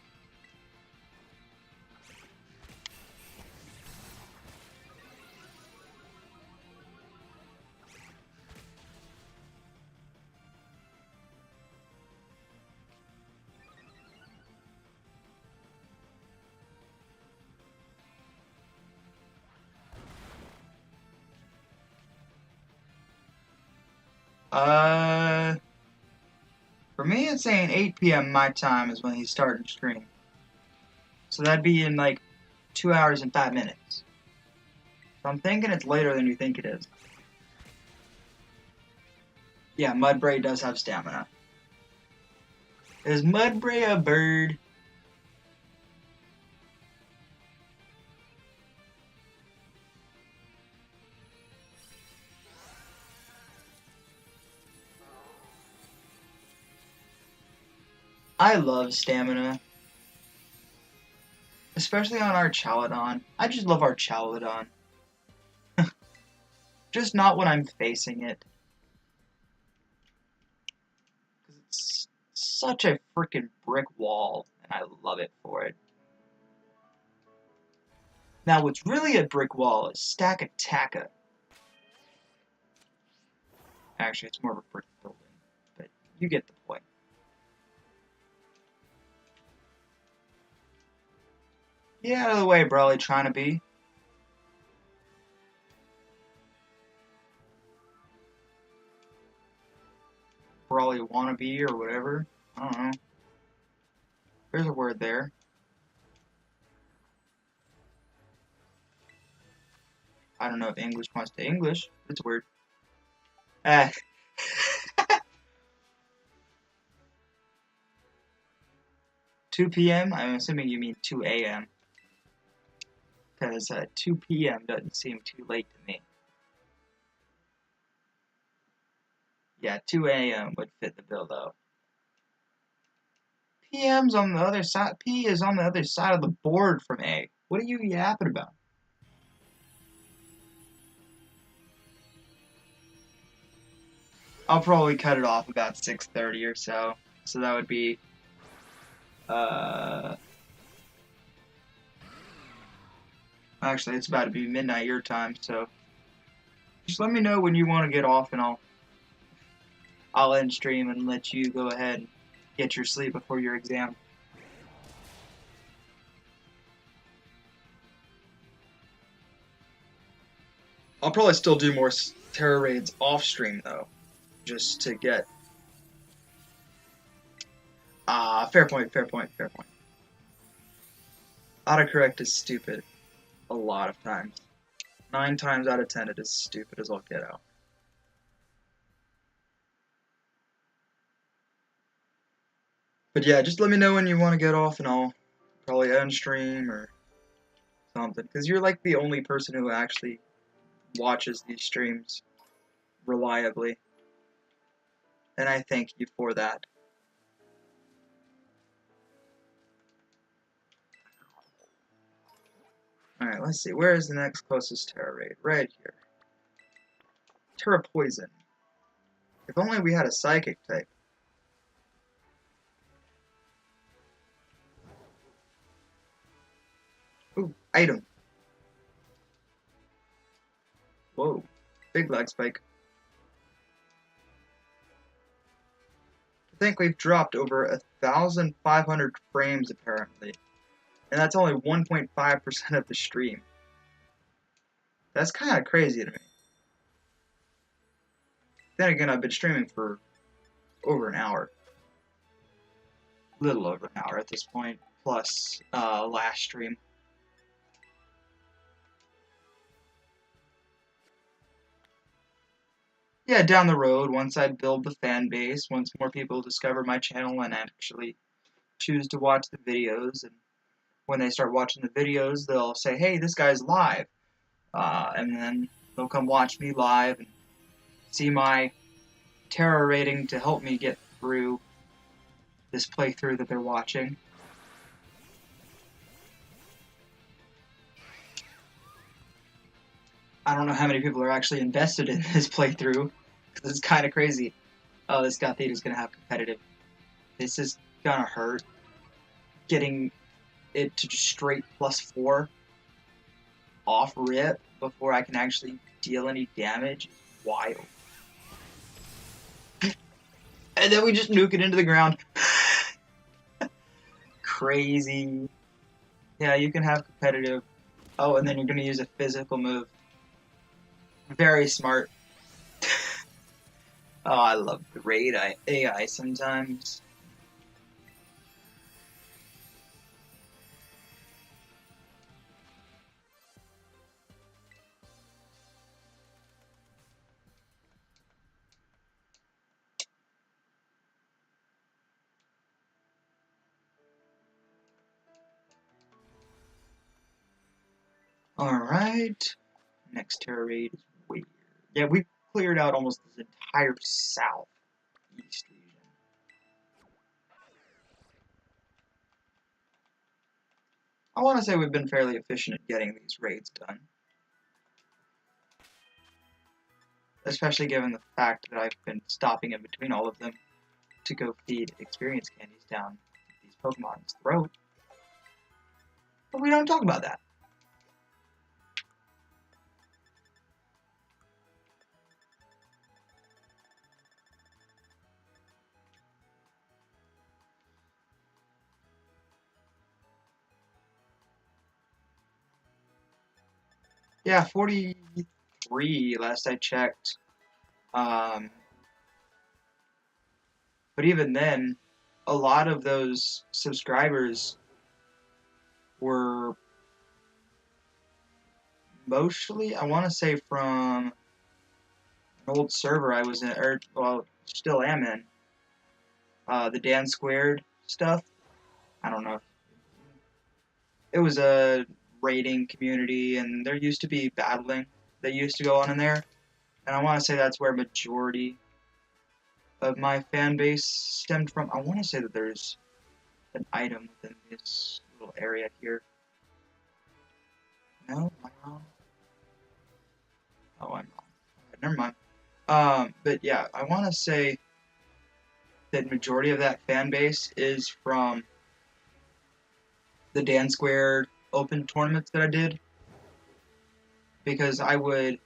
For me, it's saying 8 p.m. my time is when he's starting stream. So that'd be in like 2 hours and 5 minutes. So I'm thinking it's later than you think it is. Yeah, Mudbray does have stamina. Is Mudbray a bird? I love stamina. Especially on our Chaladon. I just love our Chaladon. Just not when I'm facing it. Because it's such a freaking brick wall, and I love it for it. Now, what's really a brick wall is Stack Attacka. Actually, it's more of a brick building, but you get the point. Get out of the way, Brawly, trying to be. Brawly wannabe or whatever. I don't know. There's a word there. I don't know if English wants to English. It's weird. 2 p.m.? I'm assuming you mean 2 a.m. Because 2 p.m. doesn't seem too late to me. Yeah, 2 a.m. would fit the bill, though. PM's on the other side. P is on the other side of the board from A. What are you yapping about? I'll probably cut it off about 6:30 or so. So that would be actually it's about to be midnight your time, so just let me know when you want to get off and I'll end stream and let you go ahead and get your sleep before your exam. I'll probably still do more Tera raids off stream though, just to get fair point. Autocorrect is stupid a lot of times. 9 times out of 10 it is stupid as all get out. But yeah, just let me know when you want to get off and I'll probably end stream or something. Because you're like the only person who actually watches these streams reliably. And I thank you for that. Alright, let's see. Where is the next closest Tera raid? Right here. Tera Poison. If only we had a Psychic type. Ooh, item. Whoa. Big lag spike. I think we've dropped over 1,500 frames apparently. And that's only 1.5% of the stream. That's kind of crazy to me. Then again, I've been streaming for over an hour. A little over an hour at this point, plus last stream. yeah, down the road, once I build the fan base, once more people discover my channel and actually choose to watch the videos, and when they start watching the videos, they'll say, hey, this guy's live. And then they'll come watch me live and see my Tera rating to help me get through this playthrough that they're watching. I don't know how many people are actually invested in this playthrough, because it's kind of crazy. Oh, this Gothita is going to have competitive. This is going to hurt. Getting it to just straight +4 off rip before I can actually deal any damage is wild. And then we just nuke it into the ground. Crazy. Yeah, you can have competitive. Oh, and then you're going to use a physical move. Very smart. Oh, I love the raid AI sometimes. Alright. Next Tera raid is weird. Yeah, we cleared out almost this entire southeast region. I want to say we've been fairly efficient at getting these raids done. Especially given the fact that I've been stopping in between all of them to go feed experience candies down these Pokemon's throat. But we don't talk about that. Yeah, 43 last I checked. But even then, a lot of those subscribers were mostly, I want to say, from an old server I was in, or, well, still am in. The Dan Squared stuff. I don't know. It was a raiding community, and there used to be battling that used to go on in there. And I want to say that's where majority of my fan base stemmed from. I want to say that there's an item within this little area here. No? Am I wrong? Oh, I'm wrong. Never mind. But yeah, I want to say that majority of that fan base is from the Dan Squared open tournaments that I did. Because I would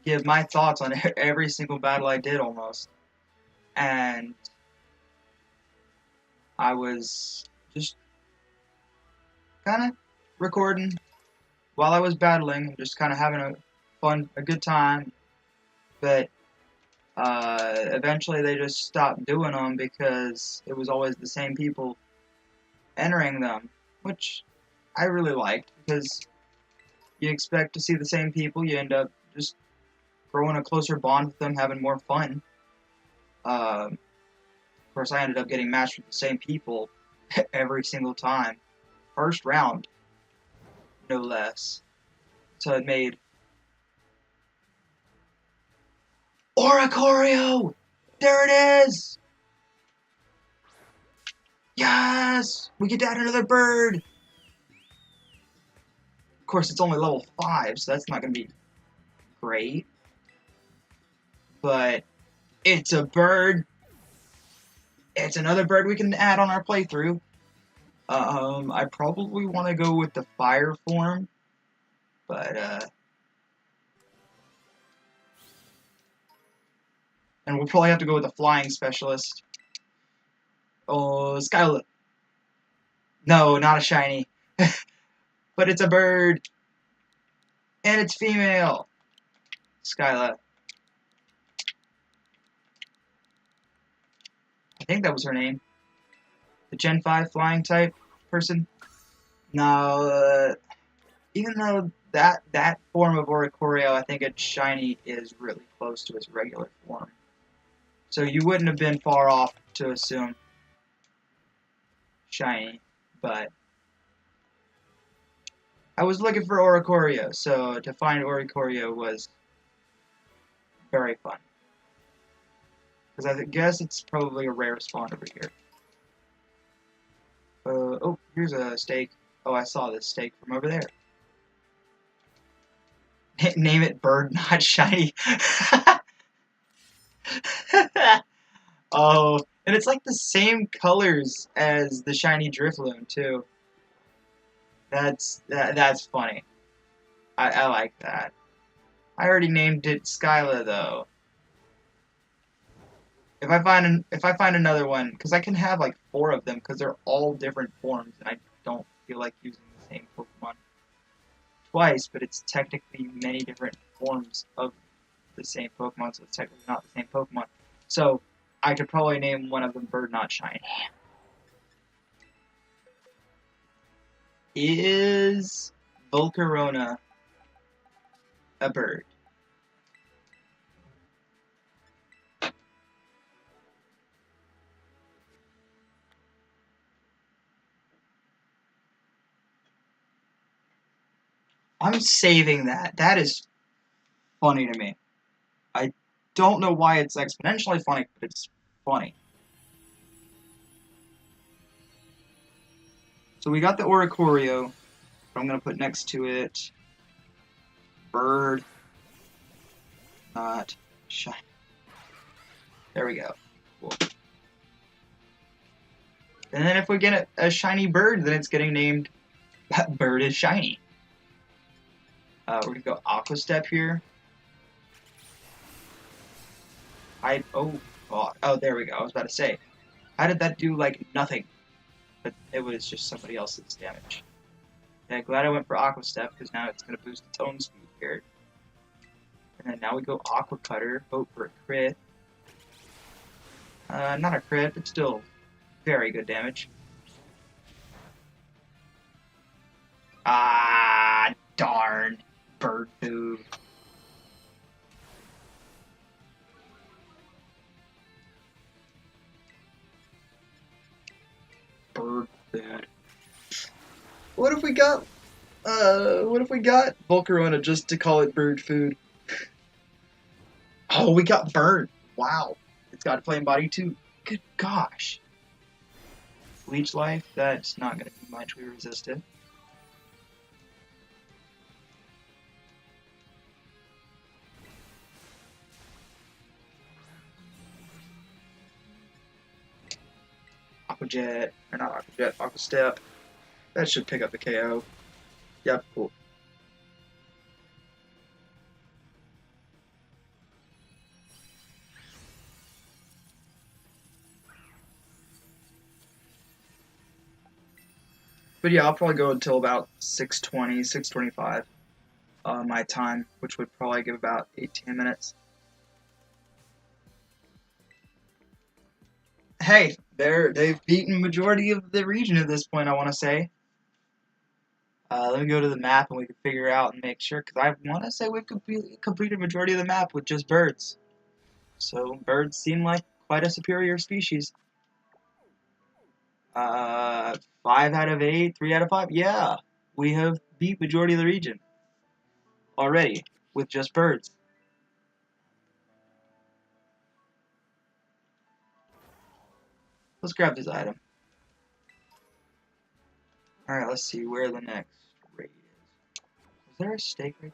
give my thoughts on every single battle I did almost. And I was just kind of recording while I was battling, just kind of having a good time. But eventually they just stopped doing them because it was always the same people entering them, which I really liked because you expect to see the same people, you end up just growing a closer bond with them, having more fun. Of course, I ended up getting matched with the same people every single time. First round, no less. So it made Oricorio! There it is! Yes! We get to add another bird! Of course, it's only level 5, so that's not going to be great. But it's a bird. It's another bird we can add on our playthrough. I probably want to go with the fire form, but and we'll probably have to go with the flying specialist. Oh, Skyla. No, not a shiny. But it's a bird. And it's female. Skyla. I think that was her name. The Gen 5 flying type person. No, even though that form of Oricorio, I think its shiny is really close to its regular form. So you wouldn't have been far off to assume shiny, but I was looking for Oricorio, so to find Oricorio was very fun. Because I guess it's probably a rare spawn over here. Oh, here's a steak. Oh, I saw this steak from over there. Name it bird, not shiny. Oh, and it's like the same colors as the shiny Drifloon too. That's funny. I like that. I already named it Skyla though. If I find another one, because I can have like 4 of them, because they're all different forms, and I don't feel like using the same Pokemon twice, but it's technically many different forms of the same Pokemon, so it's technically not the same Pokemon. So I could probably name one of them Bird Not Shiny. Is Volcarona a bird? I'm saving that. That is funny to me. I don't know why it's exponentially funny, but it's funny. So we got the Oricorio. I'm going to put next to it Bird Not Shiny. There we go. Cool. And then if we get a shiny bird, then it's getting named Bird is Shiny. We're going to go Aqua Step here. Oh, there we go. I was about to say, how did that do, like, nothing? But it was just somebody else's damage. Yeah, glad I went for Aqua Step, because now it's going to boost its own speed here. And then now we go Aqua Cutter, hope for a crit. Not a crit, but still very good damage. Ah, darn. Bird food. Bird food. What if we got Volcarona just to call it bird food? Oh, we got bird. Wow. It's got flame body too. Good gosh. Leech life, that's not gonna be much. We resisted. Aqua Jet, or not Aqua Jet, Aqua Step. That should pick up the KO. Yep, cool. But yeah, I'll probably go until about 6:20, 6:25 my time, which would probably give about 18 minutes. Hey, they've beaten majority of the region at this point, I want to say. Let me go to the map and we can figure out and make sure, because I want to say we've completed majority of the map with just birds. So birds seem like quite a superior species. 5 out of 8, 3 out of 5. Yeah, we have beat majority of the region already with just birds. Let's grab this item. Alright, let's see where the next raid is. Is there a stake right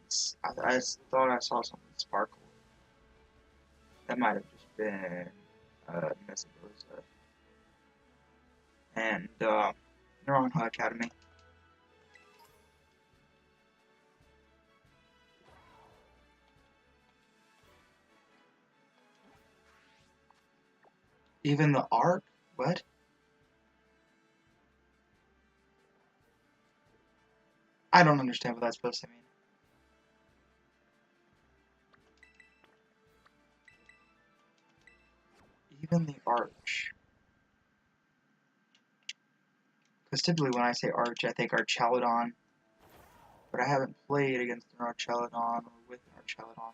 there? I thought I saw something sparkle. That might have just been Messagosa. And Neuron Academy. Even the arc? What? I don't understand what that's supposed to mean. Even the arch. Because typically when I say Arch, I think Archaludon. But I haven't played against an Archaludon or with an Archaludon.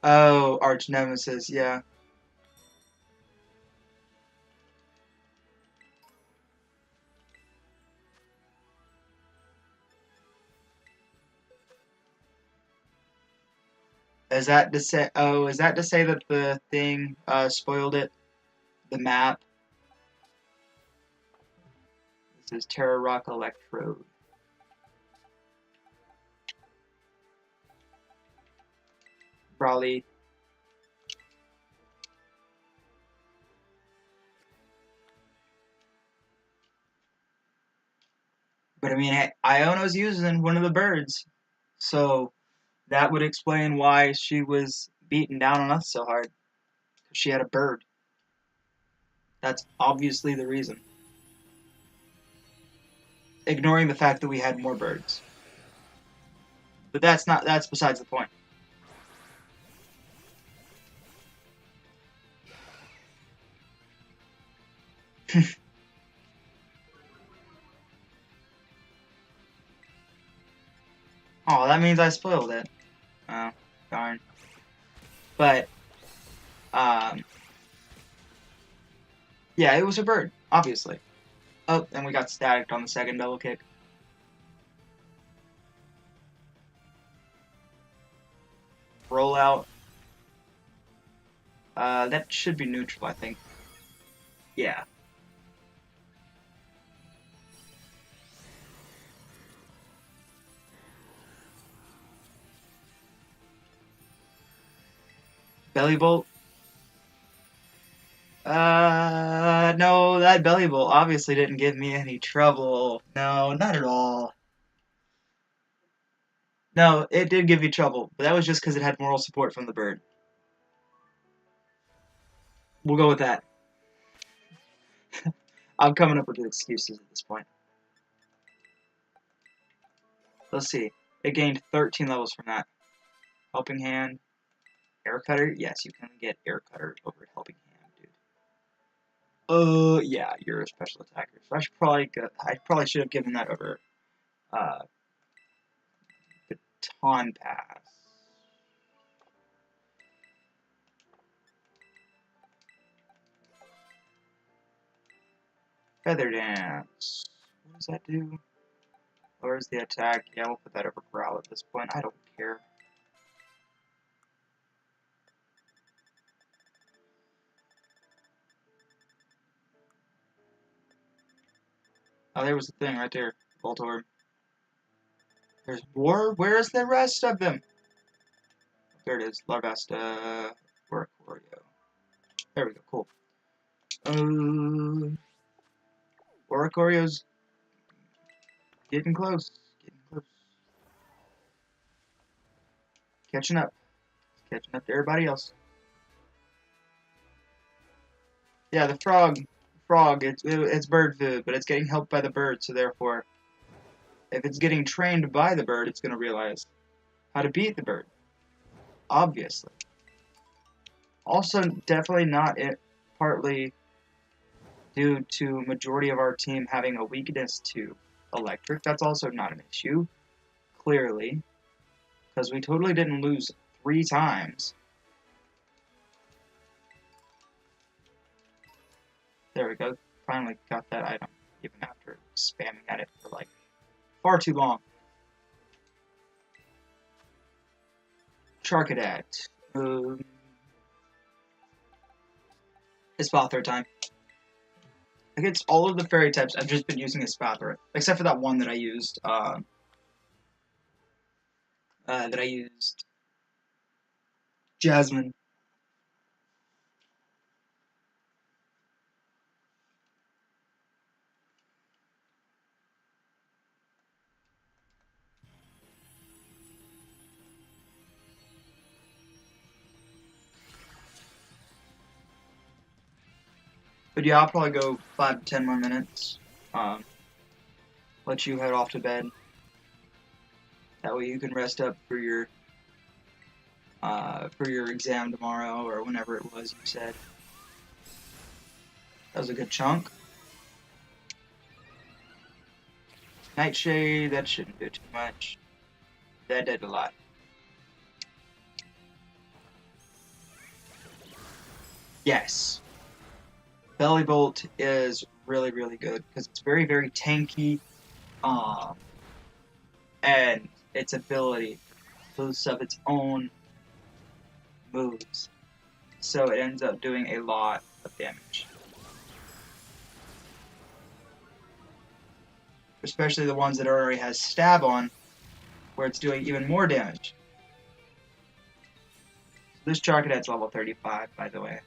Oh, Arch Nemesis, yeah. Is that to say? Oh, is that to say that the thing spoiled it? The map. This is Tera Rock Electrode. Probably. But I mean, Iono's using one of the birds, so that would explain why she was beating down on us so hard. She had a bird. That's obviously the reason. Ignoring the fact that we had more birds. But that's besides the point. Oh, that means I spoiled it. Oh, darn. But, yeah, it was a bird, obviously. Oh, and we got stacked on the second double kick. Roll out. That should be neutral, I think. Yeah. Belly bolt. No, that belly bolt obviously didn't give me any trouble. No, not at all. No, it did give you trouble, but that was just because it had moral support from the bird. We'll go with that. I'm coming up with excuses at this point. Let's see. It gained 13 levels from that. Helping Hand. Air Cutter? Yes, you can get Air Cutter over Helping Hand, dude. Yeah, you're a special attacker. So I probably should have given that over, Baton Pass. Feather Dance. What does that do? Lowers the attack. Yeah, we'll put that over Growl at this point. I don't care. Oh, there was the thing right there. Voltorb. There's more? Where's the rest of them? There it is. Larvesta. Oricorio. There we go. Cool. Oricorio's getting close. Getting close. Catching up. Catching up to everybody else. Yeah, the frog. It's bird food, but it's getting helped by the bird, so therefore, if it's getting trained by the bird, it's going to realize how to beat the bird. Obviously. Also, definitely not partly due to majority of our team having a weakness to electric. That's also not an issue, clearly, because we totally didn't lose 3 times. There we go. Finally got that item, even after spamming at it for like far too long. Charcadet. It's Spathra time. Against all of the fairy types, I've just been using a Spathra, except for that one that I used. Jasmine. But yeah, I'll probably go 5 to 10 more minutes. Let you head off to bed. That way you can rest up for your exam tomorrow or whenever it was you said. That was a good chunk. Nightshade, that shouldn't do too much. That did a lot. Yes. Belly Bolt is really, really good because it's very, very tanky. And its ability boosts up its own moves. So it ends up doing a lot of damage. Especially the ones that already has stab on, where it's doing even more damage. This Charcadet's level 35, by the way.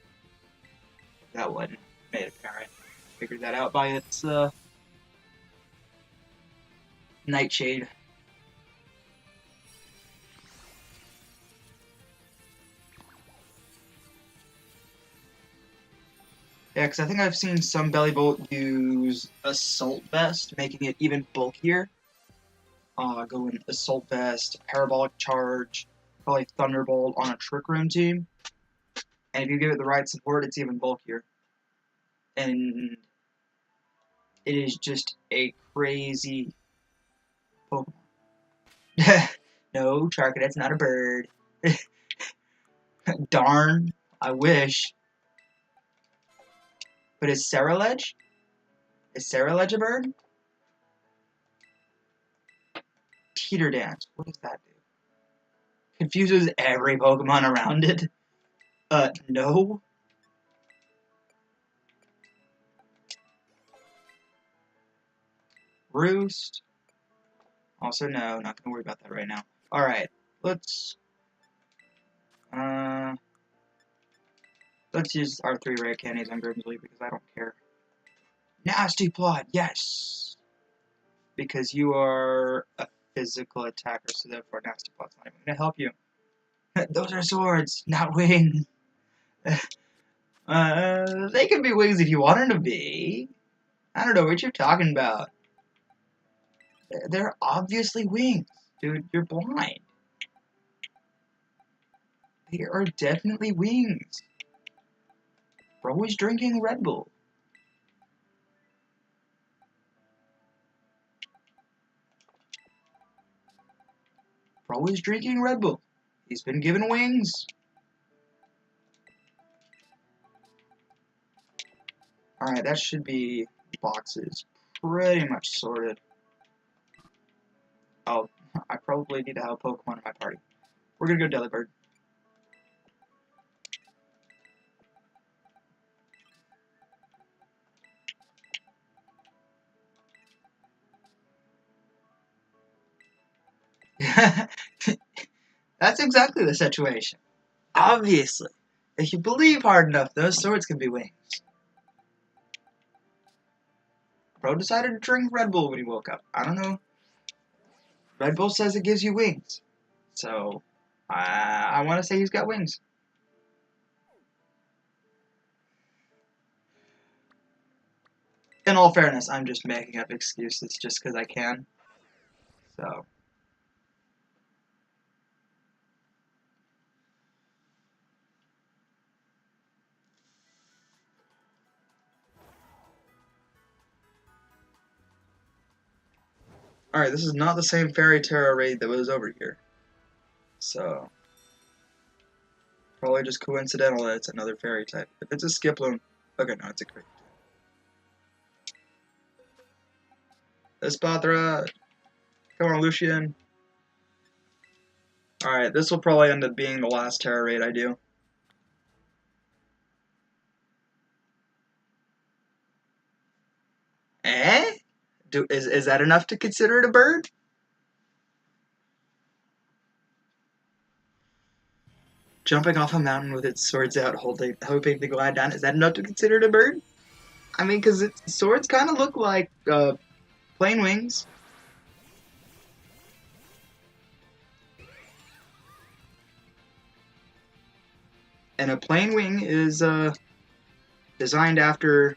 That wasn't made apparent. Figured that out by its Nightshade. Yeah, because I think I've seen some Belly Bolt use Assault Vest, making it even bulkier. Going Assault Vest, Parabolic Charge, probably Thunderbolt on a Trick Room team. And if you give it the right support, it's even bulkier. And it is just a crazy Pokemon. No, Charcadet's not a bird. Darn, I wish. But is Ceruledge? Is Ceruledge a bird? Teeter Dance. What does that do? Confuses every Pokemon around it. No. Roost. Also no, not gonna worry about that right now. Alright, let's use our 3 rare candies on Grimsley because I don't care. Nasty Plot, yes! Because you are a physical attacker, so therefore Nasty Plot's not even gonna help you. Those are swords, not wings. They can be wings if you want them to be. I don't know what you're talking about. They're obviously wings. Dude, you're blind. They are definitely wings. Bro is drinking Red Bull. Bro is drinking Red Bull. He's been given wings. Alright, that should be boxes pretty much sorted. Oh, I probably need to have a Pokemon in my party. We're gonna go Delibird. That's exactly the situation. Obviously. If you believe hard enough, those swords can be wings. Bro decided to drink Red Bull when he woke up. I don't know. Red Bull says it gives you wings. So, I want to say he's got wings. In all fairness, I'm just making up excuses just because I can. So. Alright, this is not the same Fairy Tera raid that was over here. So. Probably just coincidental that it's another fairy type. If it's a Skiploom. Okay, no, it's a Cricket. Espathra. Come on, Lucian. Alright, this will probably end up being the last Tera raid I do. Eh? Is that enough to consider it a bird? Jumping off a mountain with its swords out, hoping to glide down, is that enough to consider it a bird? I mean, because its swords kind of look like plain wings. And a plain wing is designed after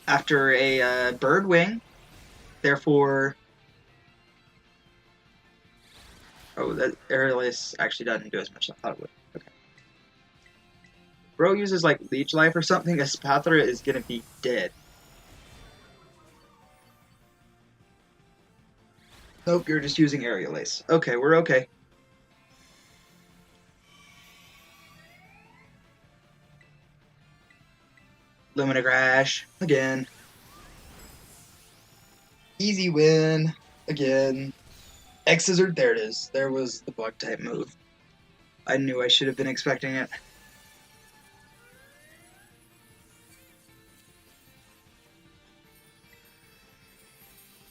a bird wing. Therefore, oh, that Aerialist actually doesn't do as much as I thought it would. Okay. Bro uses like leech life or something, Espathra is gonna be dead. Nope, you're just using aerial ace. Okay, we're okay. Lumina Crash again. Easy win again. X Scissor, there it is. There was the bug type move. I knew I should have been expecting it.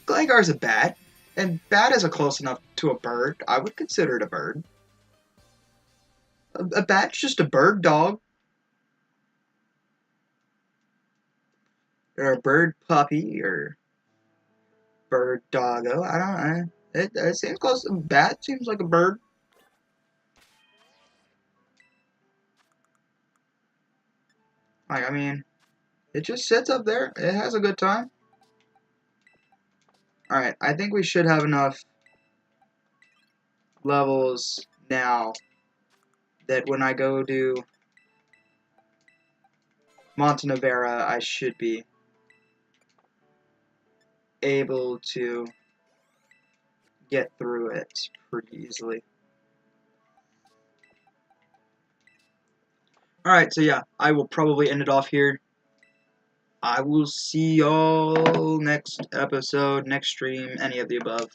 Gligar's a bat, and bat is a close enough to a bird. I would consider it a bird. A bat's just a bird dog. Or a bird puppy, or bird doggo. I don't know. It seems close. A bat seems like a bird. Like, I mean, it just sits up there. It has a good time. Alright, I think we should have enough levels now that when I go to Montenevera, I should be able to get through it pretty easily. Alright, so yeah, I will probably end it off here. I will see y'all next episode, next stream, any of the above.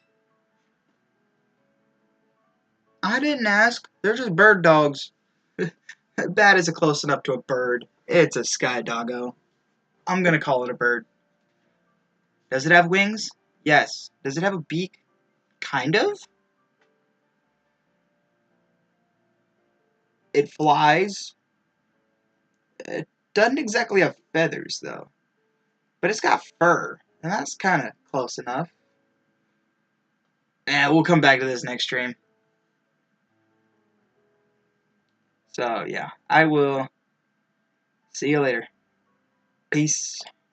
I didn't ask. They're just bird dogs. Bat isn't close enough to a bird. It's a sky doggo. I'm gonna call it a bird. Does it have wings? Yes. Does it have a beak? Kind of. It flies. It doesn't exactly have feathers, though. But it's got fur, and that's kind of close enough. And we'll come back to this next stream. So, yeah, I will see you later. Peace.